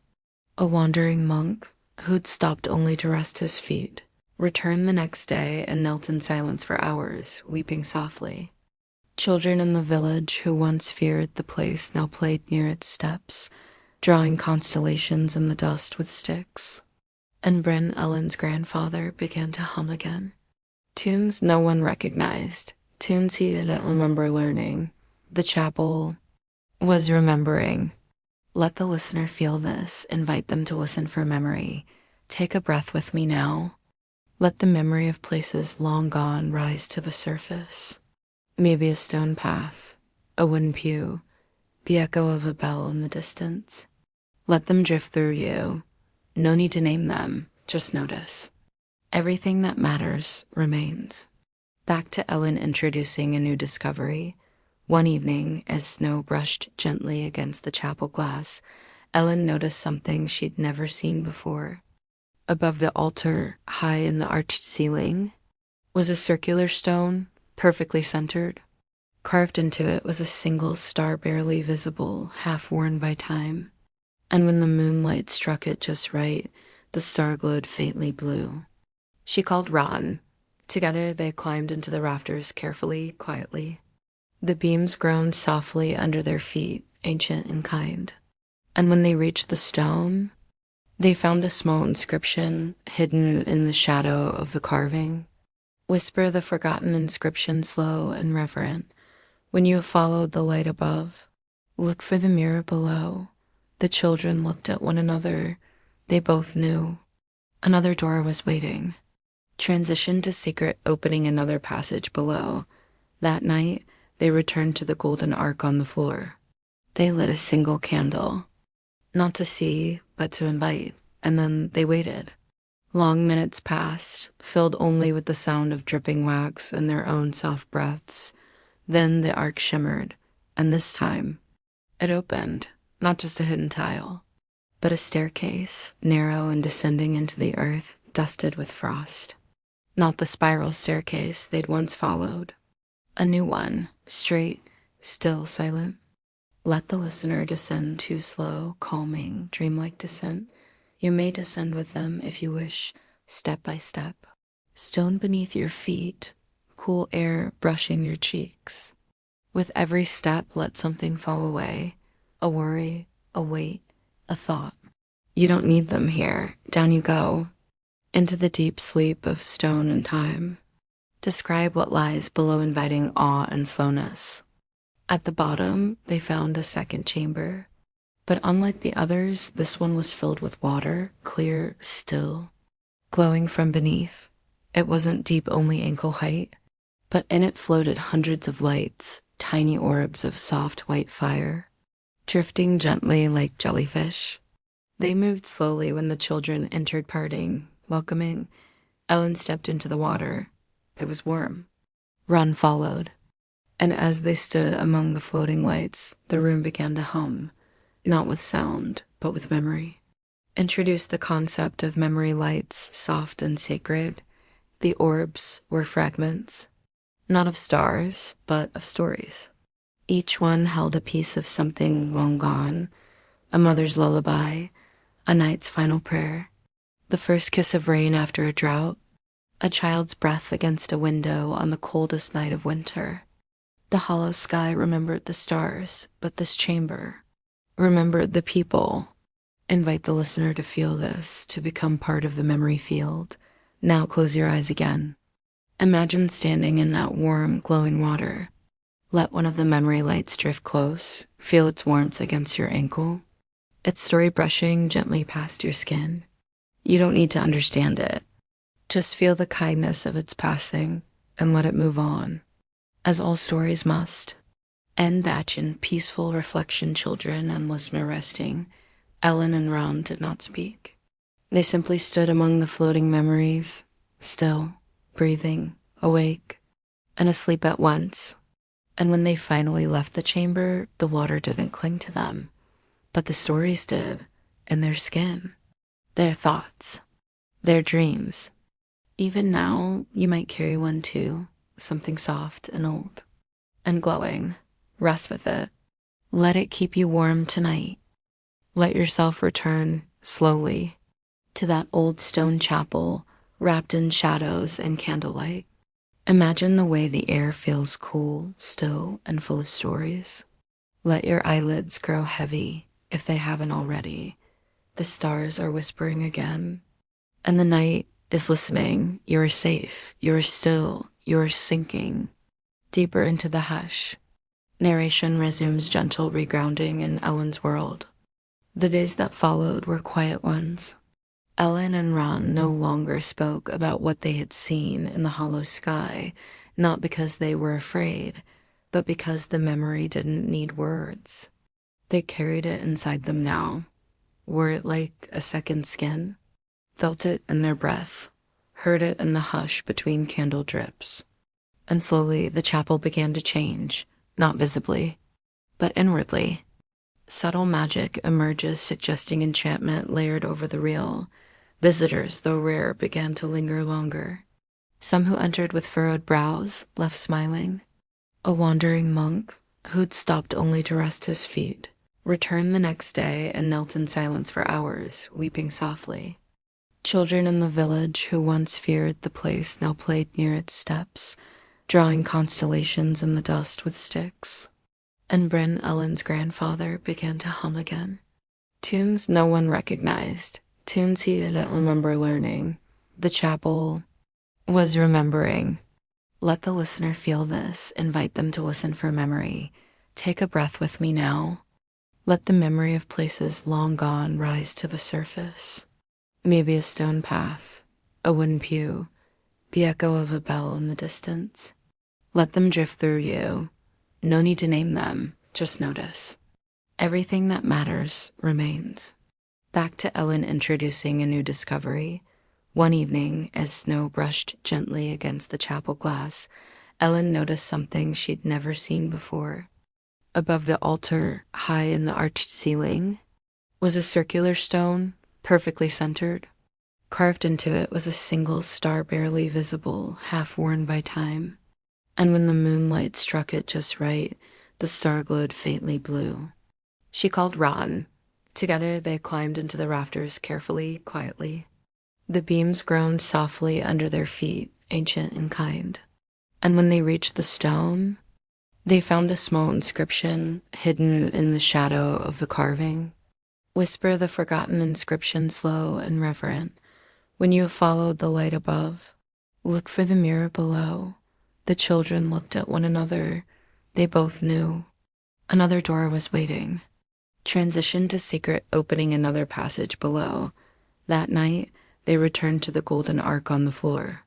A wandering monk, who'd stopped only to rest his feet, returned the next day and knelt in silence for hours, weeping softly. Children in the village who once feared the place now played near its steps, drawing constellations in the dust with sticks. And Bryn, Ellen's grandfather, began to hum again. Tunes no one recognized, tunes he didn't remember learning. The chapel was remembering. Let the listener feel this, invite them to listen for memory. Take a breath with me now. Let the memory of places long gone rise to the surface. Maybe a stone path, a wooden pew, the echo of a bell in the distance. Let them drift through you. No need to name them, just notice. Everything that matters remains. Back to Elin introducing a new discovery. One evening, as snow brushed gently against the chapel glass, Elin noticed something she'd never seen before. Above the altar, high in the arched ceiling, was a circular stone, perfectly centered. Carved into it was a single star barely visible, half worn by time. And when the moonlight struck it just right, the star glowed faintly blue. She called Ron. Together they climbed into the rafters carefully, quietly. The beams groaned softly under their feet, ancient and kind. And when they reached the stone, they found a small inscription hidden in the shadow of the carving. Whisper the forgotten inscription slow and reverent. When you have followed the light above, look for the mirror below. The children looked at one another. They both knew. Another door was waiting. Transition to secret, opening another passage below. That night, they returned to the golden ark on the floor. They lit a single candle. Not to see, but to invite. And then they waited. Long minutes passed, filled only with the sound of dripping wax and their own soft breaths. Then the ark shimmered, and this time, it opened, not just a hidden tile, but a staircase, narrow and descending into the earth, dusted with frost. Not the spiral staircase they'd once followed. A new one, straight, still silent. Let the listener descend too slow, calming, dreamlike descent. You may descend with them if you wish, step by step. Stone beneath your feet, cool air brushing your cheeks. With every step, let something fall away. A worry, a weight, a thought. You don't need them here. Down you go, into the deep sleep of stone and time. Describe what lies below, inviting awe and slowness. At the bottom, they found a second chamber. But unlike the others, this one was filled with water, clear, still, glowing from beneath. It wasn't deep, only ankle height, but in it floated hundreds of lights, tiny orbs of soft white fire, drifting gently like jellyfish. They moved slowly when the children entered, parting, welcoming. Elin stepped into the water. It was warm. Ron followed. And as they stood among the floating lights, the room began to hum, not with sound, but with memory. Introduce the concept of memory lights, soft and sacred. The orbs were fragments, not of stars, but of stories. Each one held a piece of something long gone, a mother's lullaby, a night's final prayer, the first kiss of rain after a drought, a child's breath against a window on the coldest night of winter. The hollow sky remembered the stars, but this chamber remembered the people. Invite the listener to feel this, to become part of the memory field. Now close your eyes again. Imagine standing in that warm, glowing water. Let one of the memory lights drift close. Feel its warmth against your ankle. Its story brushing gently past your skin. You don't need to understand it. Just feel the kindness of its passing and let it move on, as all stories must. End that in peaceful reflection, children and listener resting. Elin and Ron did not speak. They simply stood among the floating memories, still, breathing, awake, and asleep at once. And when they finally left the chamber, the water didn't cling to them, but the stories did, in their skin, their thoughts, their dreams. Even now, you might carry one too, something soft and old and glowing. Rest with it. Let it keep you warm tonight. Let yourself return slowly to that old stone chapel wrapped in shadows and candlelight. Imagine the way the air feels cool, still, and full of stories. Let your eyelids grow heavy if they haven't already. The stars are whispering again, and the night is listening. You are safe. You are still. You are sinking deeper into the hush. Narration resumes gentle regrounding in Elin's world. The days that followed were quiet ones. Elin and Ron no longer spoke about what they had seen in the hollow sky, not because they were afraid, but because the memory didn't need words. They carried it inside them now, wore it like a second skin, felt it in their breath, heard it in the hush between candle drips. And slowly the chapel began to change, not visibly, but inwardly. Subtle magic emerges, suggesting enchantment layered over the real. Visitors, though rare, began to linger longer. Some who entered with furrowed brows left smiling. A wandering monk, who'd stopped only to rest his feet, returned the next day and knelt in silence for hours, weeping softly. Children in the village who once feared the place now played near its steps, drawing constellations in the dust with sticks. And Bryn, Ellen's grandfather, began to hum again. Tunes no one recognized, tunes he didn't remember learning. The chapel was remembering. Let the listener feel this. Invite them to listen for memory. Take a breath with me now. Let the memory of places long gone rise to the surface. Maybe a stone path, a wooden pew, the echo of a bell in the distance. Let them drift through you. No need to name them, just notice. Everything that matters remains. Back to Elin introducing a new discovery. One evening, as snow brushed gently against the chapel glass, Elin noticed something she'd never seen before. Above the altar, high in the arched ceiling, was a circular stone, perfectly centered. Carved into it was a single star barely visible, half worn by time. And when the moonlight struck it just right, the star glowed faintly blue. She called Ron. Together they climbed into the rafters carefully, quietly. The beams groaned softly under their feet, ancient and kind. And when they reached the stone, they found a small inscription hidden in the shadow of the carving. Whisper the forgotten inscription slow and reverent. When you have followed the light above, look for the mirror below. The children looked at one another. They both knew. Another door was waiting. Transition to secret, opening another passage below. That night, they returned to the golden ark on the floor.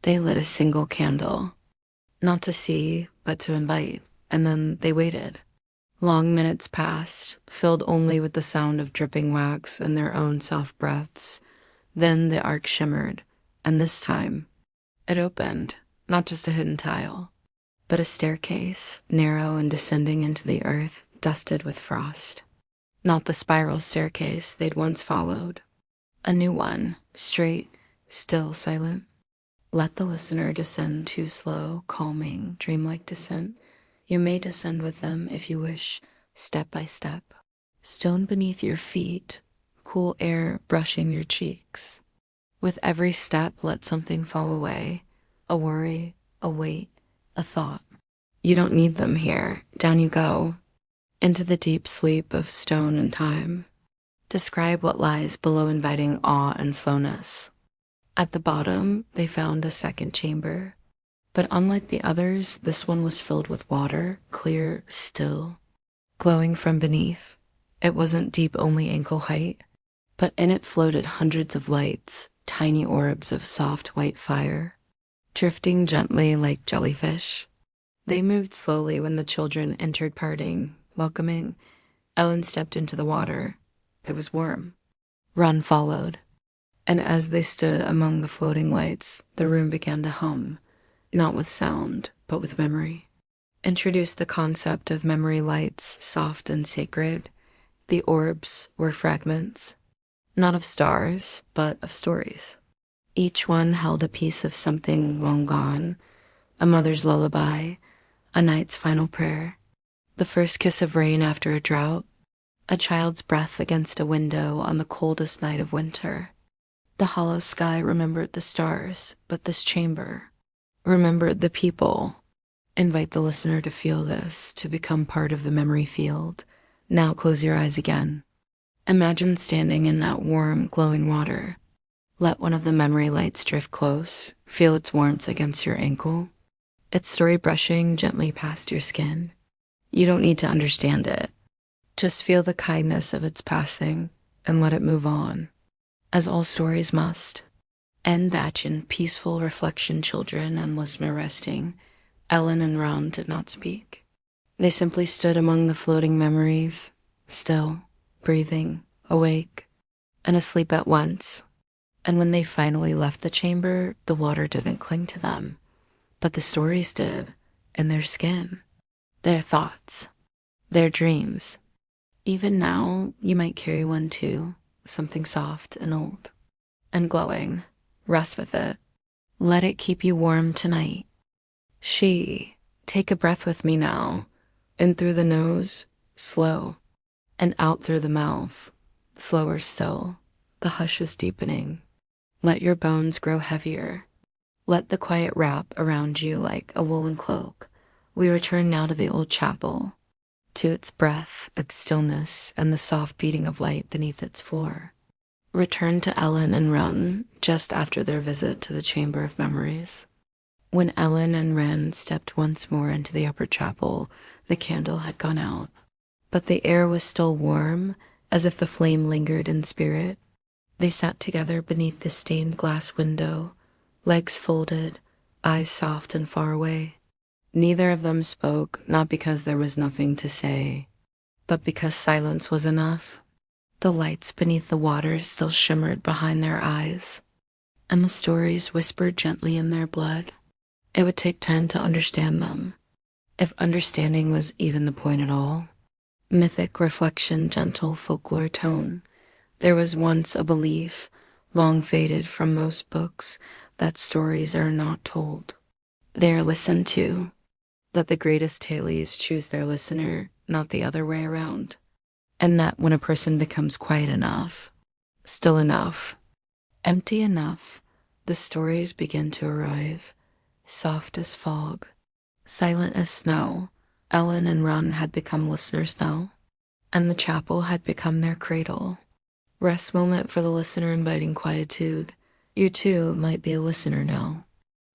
They lit a single candle. Not to see, but to invite. And then they waited. Long minutes passed, filled only with the sound of dripping wax and their own soft breaths. Then the ark shimmered, and this time, it opened. Not just a hidden tile, but a staircase, narrow and descending into the earth, dusted with frost. Not the spiral staircase they'd once followed. A new one, straight, still silent. Let the listener descend too slow, calming, dreamlike descent. You may descend with them if you wish, step by step. Stone beneath your feet, cool air brushing your cheeks. With every step, let something fall away. A worry, a weight, a thought. You don't need them here. Down you go, into the deep sleep of stone and time. Describe what lies below, inviting awe and slowness. At the bottom, they found a second chamber. But unlike the others, this one was filled with water, clear, still, glowing from beneath. It wasn't deep, only ankle height, but in it floated hundreds of lights, tiny orbs of soft white fire, drifting gently like jellyfish. They moved slowly when the children entered, parting, welcoming. Elin stepped into the water. It was warm. Run followed. And as they stood among the floating lights, the room began to hum, not with sound, but with memory. Introduced the concept of memory lights, soft and sacred. The orbs were fragments, not of stars, but of stories. Each one held a piece of something long gone, a mother's lullaby, a night's final prayer, the first kiss of rain after a drought, a child's breath against a window on the coldest night of winter. The hollow sky remembered the stars, but this chamber remembered the people. Invite the listener to feel this, to become part of the memory field. Now close your eyes again. Imagine standing in that warm, glowing water. Let one of the memory lights drift close. Feel its warmth against your ankle, its story brushing gently past your skin. You don't need to understand it. Just feel the kindness of its passing and let it move on, as all stories must. End that in peaceful reflection, children and listener resting. Elin and Ron did not speak. They simply stood among the floating memories, still, breathing, awake, and asleep at once. And when they finally left the chamber, the water didn't cling to them, but the stories did, in their skin, their thoughts, their dreams. Even now, you might carry one too, something soft and old and glowing. Rest with it. Let it keep you warm tonight. Take a breath with me now. In through the nose, slow, and out through the mouth, slower still. The hush is deepening. Let your bones grow heavier. Let the quiet wrap around you like a woolen cloak. We return now to the old chapel, to its breath, its stillness, and the soft beating of light beneath its floor. Return to Elin and Ren just after their visit to the Chamber of Memories. When Elin and Ren stepped once more into the upper chapel, the candle had gone out, but the air was still warm, as if the flame lingered in spirit. They sat together beneath the stained glass window, legs folded, eyes soft and far away. Neither of them spoke, not because there was nothing to say, but because silence was enough. The lights beneath the water still shimmered behind their eyes, and the stories whispered gently in their blood. It would take time to understand them, if understanding was even the point at all. Mythic reflection, gentle folklore tone. There was once a belief, long faded from most books, that stories are not told. They are listened to, that the greatest tales choose their listener, not the other way around. And that when a person becomes quiet enough, still enough, empty enough, the stories begin to arrive, soft as fog, silent as snow. Elin and Ron had become listeners now, and the chapel had become their cradle. Rest moment for the listener, inviting quietude. You too might be a listener now.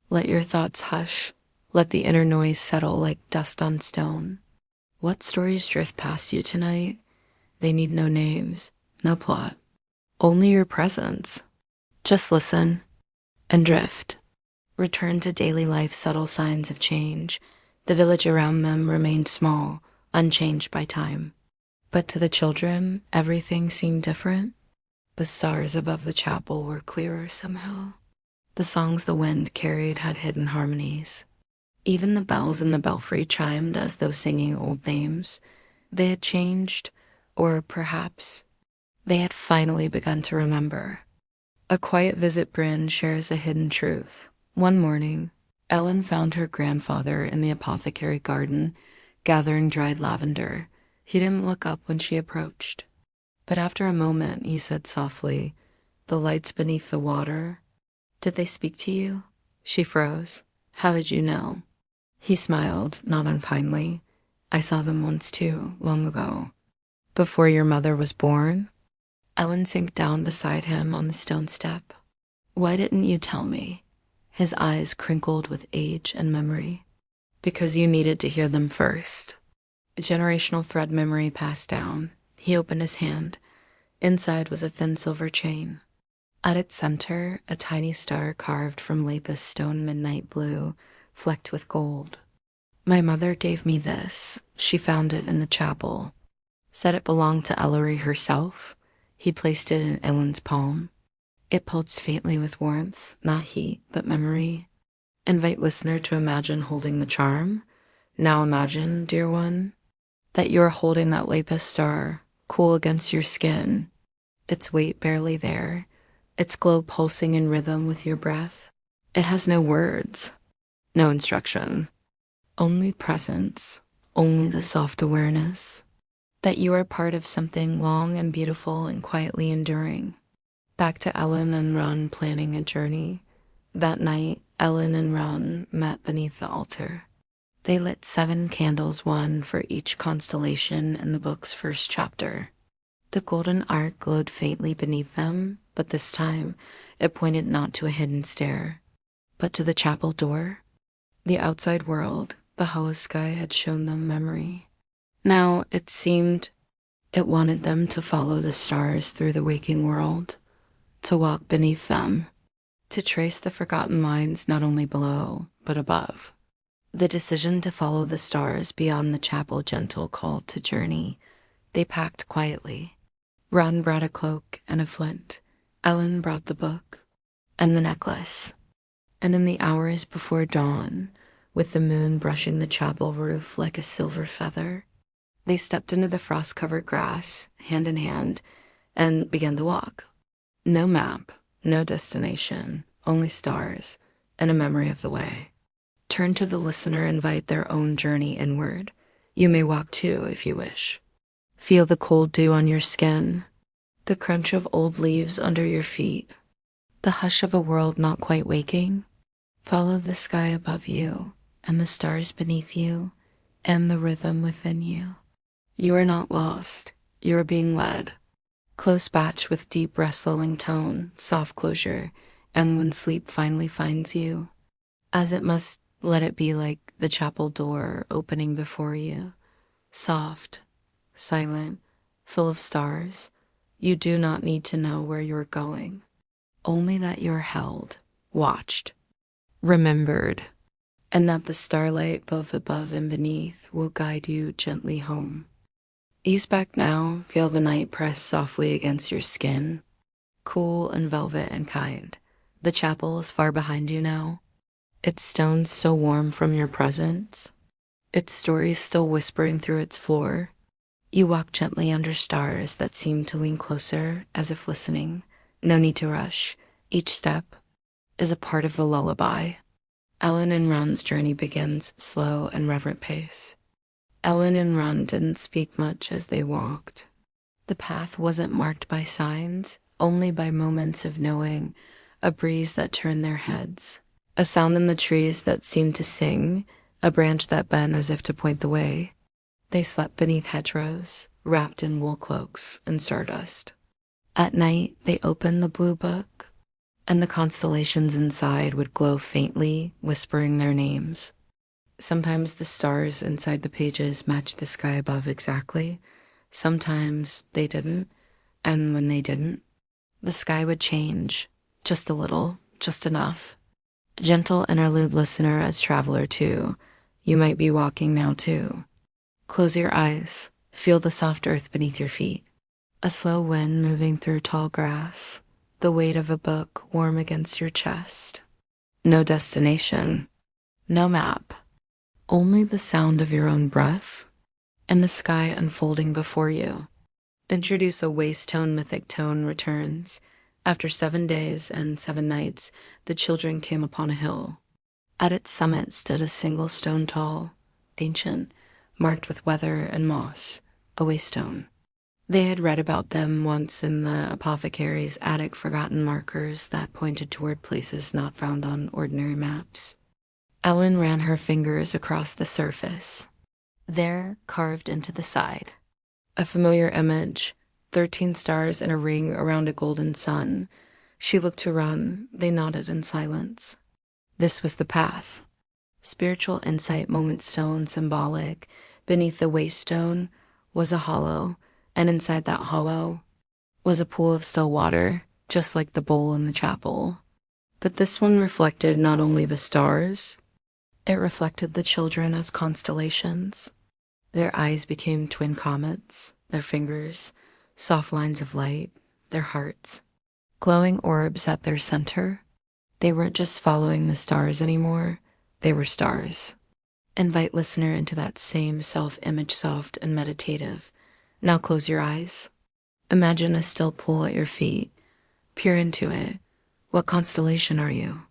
Let your thoughts hush. Let the inner noise settle like dust on stone. What stories drift past you tonight? They need no names, no plot, only your presence. Just listen and drift. Return to daily life's subtle signs of change. The village around them remained small, unchanged by time. But to the children, everything seemed different. The stars above the chapel were clearer somehow. The songs the wind carried had hidden harmonies. Even the bells in the belfry chimed as though singing old names. They had changed, Or perhaps they had finally begun to remember. A quiet visit brand shares a hidden truth. One morning, Elin found her grandfather in the apothecary garden, gathering dried lavender. He didn't look up when she approached. But after a moment, he said softly, "The lights beneath the water. Did they speak to you?" She froze. "How did you know?" He smiled, not unkindly. "I saw them once too, long ago. Before your mother was born?" Ellen sank down beside him on the stone step. "Why didn't you tell me?" His eyes crinkled with age and memory. "Because you needed to hear them first." A generational thread memory passed down. He opened his hand. Inside was a thin silver chain. At its center, a tiny star carved from lapis stone midnight blue, flecked with gold. "My mother gave me this. She found it in the chapel. Said it belonged to Ellery herself." He placed it in Ellen's palm. It pulsed faintly with warmth, not heat, but memory. Invite listener to imagine holding the charm. Now imagine, dear one, that you're holding that lapis star, cool against your skin, its weight barely there, its glow pulsing in rhythm with your breath. It has no words, no instruction, only presence, only the soft awareness that you are part of something long and beautiful and quietly enduring. Back to Elin and Ron planning a journey. That night, Elin and Ron met beneath the altar. They lit 7 candles, one for each constellation in the book's first chapter. The golden arc glowed faintly beneath them, but this time it pointed not to a hidden stair, but to the chapel door. The outside world, the hollow sky had shown them memory. Now it seemed it wanted them to follow the stars through the waking world, to walk beneath them, to trace the forgotten lines not only below, but above. The decision to follow the stars beyond the chapel gentle call to journey, they packed quietly. Ron brought a cloak and a flint. Elin brought the book and the necklace. And in the hours before dawn, with the moon brushing the chapel roof like a silver feather, they stepped into the frost-covered grass, hand in hand, and began to walk. No map, no destination, only stars, and a memory of the way. Turn to the listener, invite their own journey inward. You may walk too, if you wish. Feel the cold dew on your skin, the crunch of old leaves under your feet, the hush of a world not quite waking. Follow the sky above you, and the stars beneath you, and the rhythm within you. You are not lost. You are being led. Close batch with deep rest-lulling tone, soft closure, and when sleep finally finds you, as it must, let it be like the chapel door opening before you. Soft, silent, full of stars. You do not need to know where you're going. Only that you're held, watched, remembered, and that the starlight both above and beneath will guide you gently home. Ease back now, feel the night press softly against your skin, cool and velvet and kind. The chapel is far behind you now, its stones still warm from your presence, its stories still whispering through its floor. You walk gently under stars that seem to lean closer, as if listening. No need to rush. Each step is a part of the lullaby. Elin and Ron's journey begins slow and reverent pace. Elin and Ron didn't speak much as they walked. The path wasn't marked by signs, only by moments of knowing, a breeze that turned their heads, a sound in the trees that seemed to sing, a branch that bent as if to point the way. They slept beneath hedgerows, wrapped in wool cloaks and stardust. At night, they opened the blue book, and the constellations inside would glow faintly, whispering their names. Sometimes the stars inside the pages matched the sky above exactly. Sometimes they didn't, and when they didn't, the sky would change, just a little, just enough. Gentle interlude listener as traveler too. You might be walking now too. Close your eyes, feel the soft earth beneath your feet. A slow wind moving through tall grass, the weight of a book warm against your chest. No destination, no map. Only the sound of your own breath and the sky unfolding before you. Introduce a waste tone mythic tone returns. After 7 days and 7 nights, the children came upon a hill. At its summit stood a single stone tall, ancient, marked with weather and moss, a waste stone. They had read about them once in the apothecary's attic, forgotten markers that pointed toward places not found on ordinary maps. Elin ran her fingers across the surface. There, carved into the side, a familiar image, 13 stars in a ring around a golden sun. She looked to run. They nodded in silence. This was the path. Spiritual insight moment stone symbolic. Beneath the waste stone was a hollow, and inside that hollow was a pool of still water, just like the bowl in the chapel. But this one reflected not only the stars, it reflected the children as constellations. Their eyes became twin comets, their fingers, soft lines of light, their hearts, glowing orbs at their center. They weren't just following the stars anymore, they were stars. Invite listener into that same self-image, soft and meditative. Now close your eyes. Imagine a still pool at your feet. Peer into it. What constellation are you?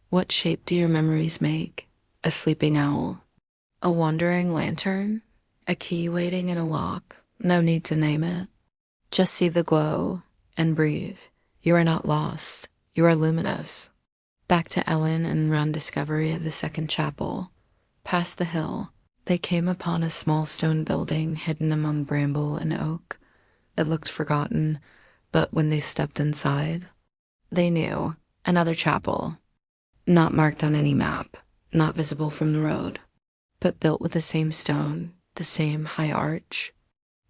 What shape do your memories make? A sleeping owl? A wandering lantern? A key waiting in a lock? No need to name it. Just see the glow and breathe. You are not lost. You are luminous. Back to Elin and run discovery of the second chapel. Past the hill, they came upon a small stone building hidden among bramble and oak. It looked forgotten, but when they stepped inside, they knew. Another chapel. Not marked on any map, not visible from the road, but built with the same stone, the same high arch,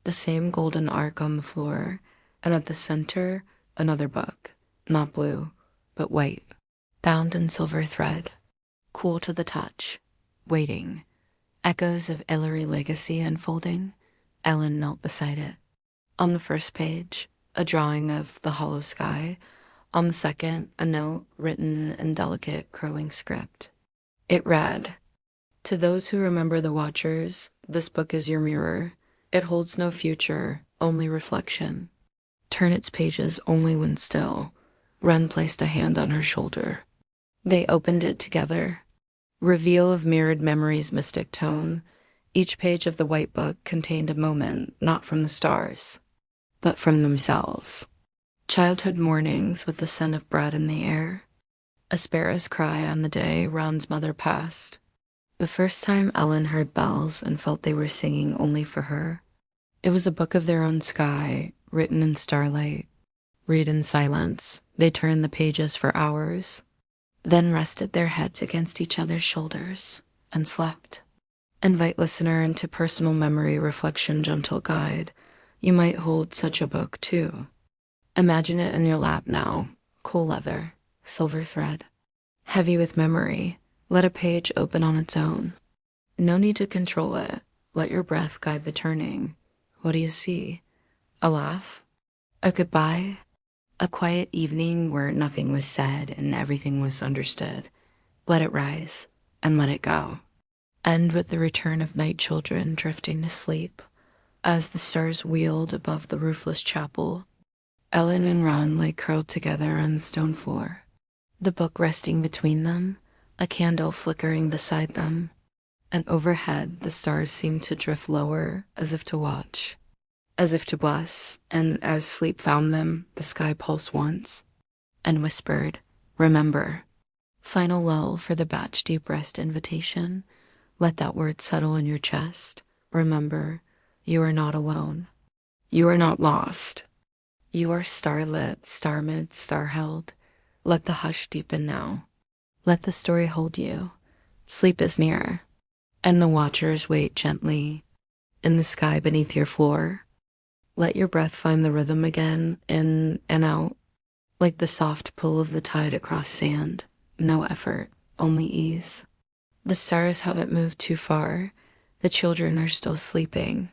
the same golden arc on the floor, and at the center, another book, not blue, but white, bound in silver thread, cool to the touch, waiting. Echoes of Ellery legacy unfolding. Elin knelt beside it. On the first page, a drawing of the hollow sky. On the second, a note written in delicate curling script. It read, "To those who remember the Watchers, this book is your mirror. It holds no future, only reflection. Turn its pages only when still." Wren placed a hand on her shoulder. They opened it together. Reveal of mirrored memories mystic tone. Each page of the white book contained a moment not from the stars, but from themselves. Childhood mornings with the scent of bread in the air. A sparrow's cry on the day Ron's mother passed. The first time Elin heard bells and felt they were singing only for her. It was a book of their own sky, written in starlight. Read in silence. They turned the pages for hours, then rested their heads against each other's shoulders and slept. Invite listener into personal memory reflection gentle guide. You might hold such a book too. Imagine it in your lap now, cool leather, silver thread, heavy with memory. Let a page open on its own. No need to control it. Let your breath guide the turning. What do you see? A laugh? A goodbye? A quiet evening where nothing was said and everything was understood. Let it rise and let it go. End with the return of night children drifting to sleep. As the stars wheeled above the roofless chapel, Elin and Ron lay curled together on the stone floor, the book resting between them, a candle flickering beside them, and overhead the stars seemed to drift lower as if to watch, as if to bless, and as sleep found them, the sky pulsed once and whispered, "Remember." Final lull for the batch deep rest invitation. Let that word settle in your chest. Remember, you are not alone. You are not lost. You are starlit, star-mid, star-held. Let the hush deepen now. Let the story hold you. Sleep is near, and the watchers wait gently in the sky beneath your floor. Let your breath find the rhythm again, in and out, like the soft pull of the tide across sand. No effort, only ease. The stars haven't moved too far. The children are still sleeping,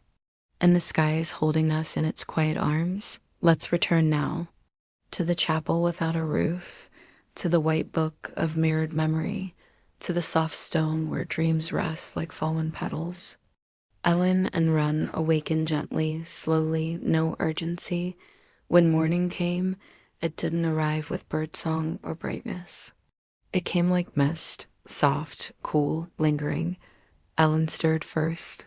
and the sky is holding us in its quiet arms. Let's return now to the chapel without a roof, to the white book of mirrored memory, to the soft stone where dreams rest like fallen petals. Elin and Ron awakened gently, slowly, no urgency. When morning came, it didn't arrive with birdsong or brightness. It came like mist, soft, cool, lingering. Elin stirred first.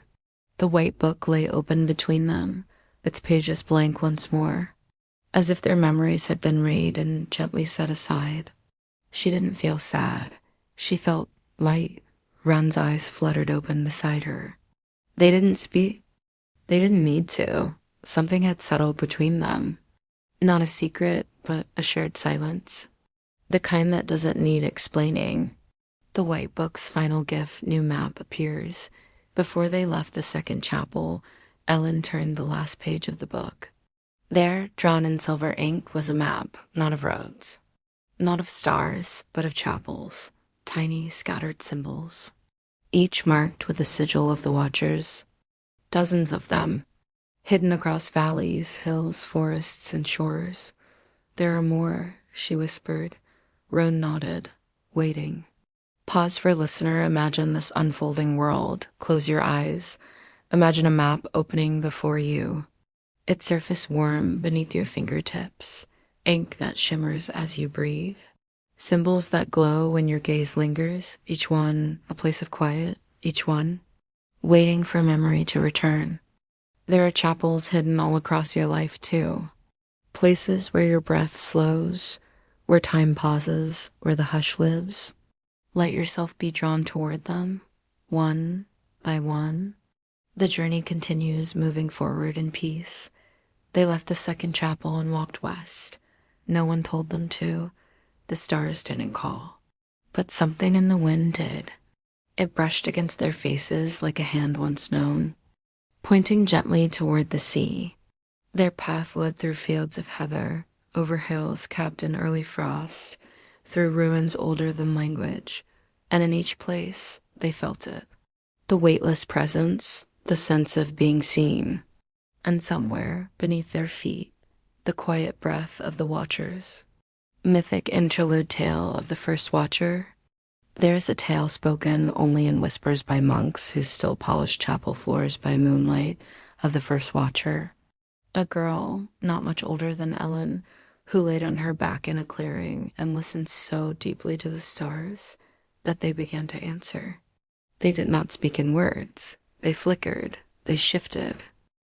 The white book lay open between them, its pages blank once more, as if their memories had been read and gently set aside. She didn't feel sad. She felt light. Ron's eyes fluttered open beside her. They didn't speak. They didn't need to. Something had settled between them. Not a secret, but a shared silence. The kind that doesn't need explaining. The white book's final gift, new map, appears. Before they left the second chapel, Elin turned the last page of the book. There, drawn in silver ink, was a map, not of roads, not of stars, but of chapels, tiny scattered symbols, each marked with the sigil of the Watchers. Dozens of them, hidden across valleys, hills, forests, and shores. There are more, she whispered. Roan nodded, waiting. Pause for listener. Imagine this unfolding world. Close your eyes. Imagine a map opening before you. Its surface warm beneath your fingertips. Ink that shimmers as you breathe. Symbols that glow when your gaze lingers. Each one a place of quiet. Each one waiting for memory to return. There are chapels hidden all across your life too. Places where your breath slows, where time pauses, where the hush lives. Let yourself be drawn toward them, one by one. The journey continues, moving forward in peace. They left the second chapel and walked west. No one told them to. The stars didn't call. But something in the wind did. It brushed against their faces like a hand once known, pointing gently toward the sea. Their path led through fields of heather, over hills capped in early frost, through ruins older than language, and in each place they felt it. The weightless presence, the sense of being seen, and somewhere beneath their feet, the quiet breath of the Watchers. Mythic interlude tale of the first Watcher. There is a tale spoken only in whispers by monks who still polish chapel floors by moonlight of the first Watcher. A girl, not much older than Elin, who laid on her back in a clearing and listened so deeply to the stars that they began to answer. They did not speak in words. They flickered. They shifted.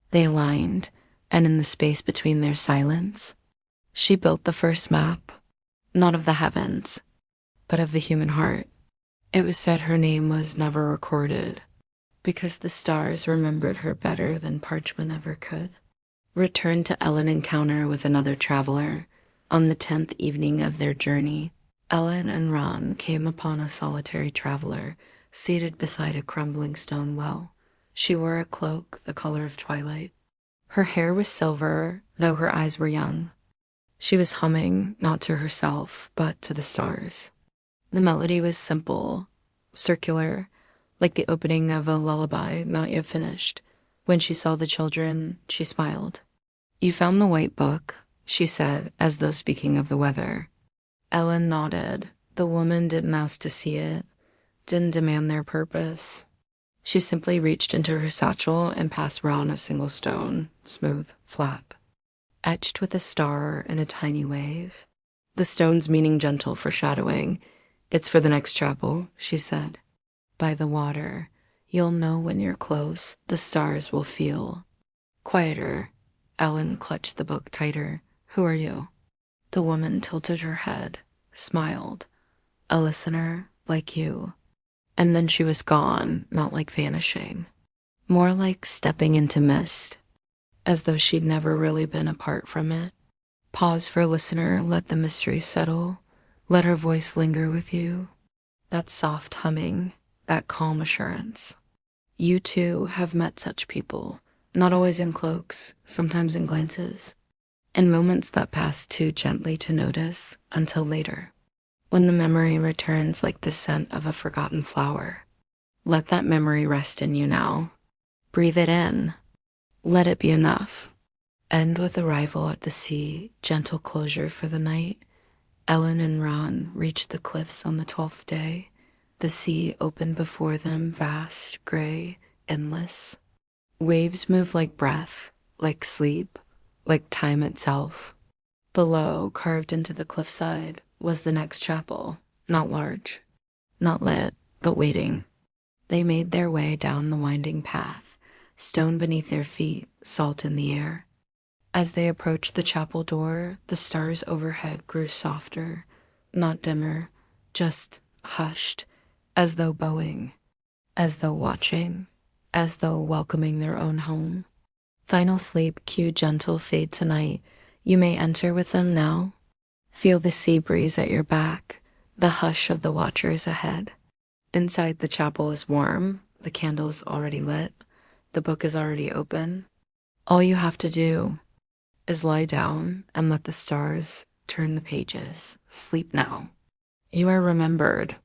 They aligned, and in the space between their silence, she built the first map, not of the heavens, but of the human heart. It was said her name was never recorded, because the stars remembered her better than parchment ever could. Returned to Elin encounter with another traveler. On the 10th evening of their journey, Elin and Ron came upon a solitary traveler seated beside a crumbling stone well. She wore a cloak the color of twilight. Her hair was silver, though her eyes were young. She was humming, not to herself, but to the stars. The melody was simple, circular, like the opening of a lullaby not yet finished. When she saw the children, she smiled. "You found the white book," she said, as though speaking of the weather. Elin nodded. The woman didn't ask to see it, didn't demand their purpose. She simply reached into her satchel and passed Ron a single stone, smooth, flat, etched with a star and a tiny wave. The stone's meaning gentle foreshadowing. "It's for the next chapel," she said. "By the water. You'll know when you're close. The stars will feel." Quieter. Elin clutched the book tighter. "Who are you?" The woman tilted her head, smiled. "A listener, like you." And then she was gone, not like vanishing. More like stepping into mist, as though she'd never really been apart from it. Pause for listener, let the mystery settle. Let her voice linger with you. That soft humming, that calm assurance. You too have met such people, not always in cloaks, sometimes in glances, in moments that pass too gently to notice until later, when the memory returns like the scent of a forgotten flower. Let that memory rest in you now. Breathe it in. Let it be enough. End with arrival at the sea, gentle closure for the night. Elin and Ron reached the cliffs on the 12th day. The sea opened before them, vast, gray, endless. Waves move like breath, like sleep, like time itself. Below, carved into the cliffside, was the next chapel, not large, not lit, but waiting. They made their way down the winding path, stone beneath their feet, salt in the air. As they approached the chapel door, the stars overhead grew softer, not dimmer, just hushed, as though bowing, as though watching, as though welcoming their own home. Final sleep, cue gentle fade tonight. You may enter with them now. Feel the sea breeze at your back, the hush of the watchers ahead. Inside the chapel is warm, the candle's already lit, the book is already open. All you have to do is lie down and let the stars turn the pages. Sleep now. You are remembered,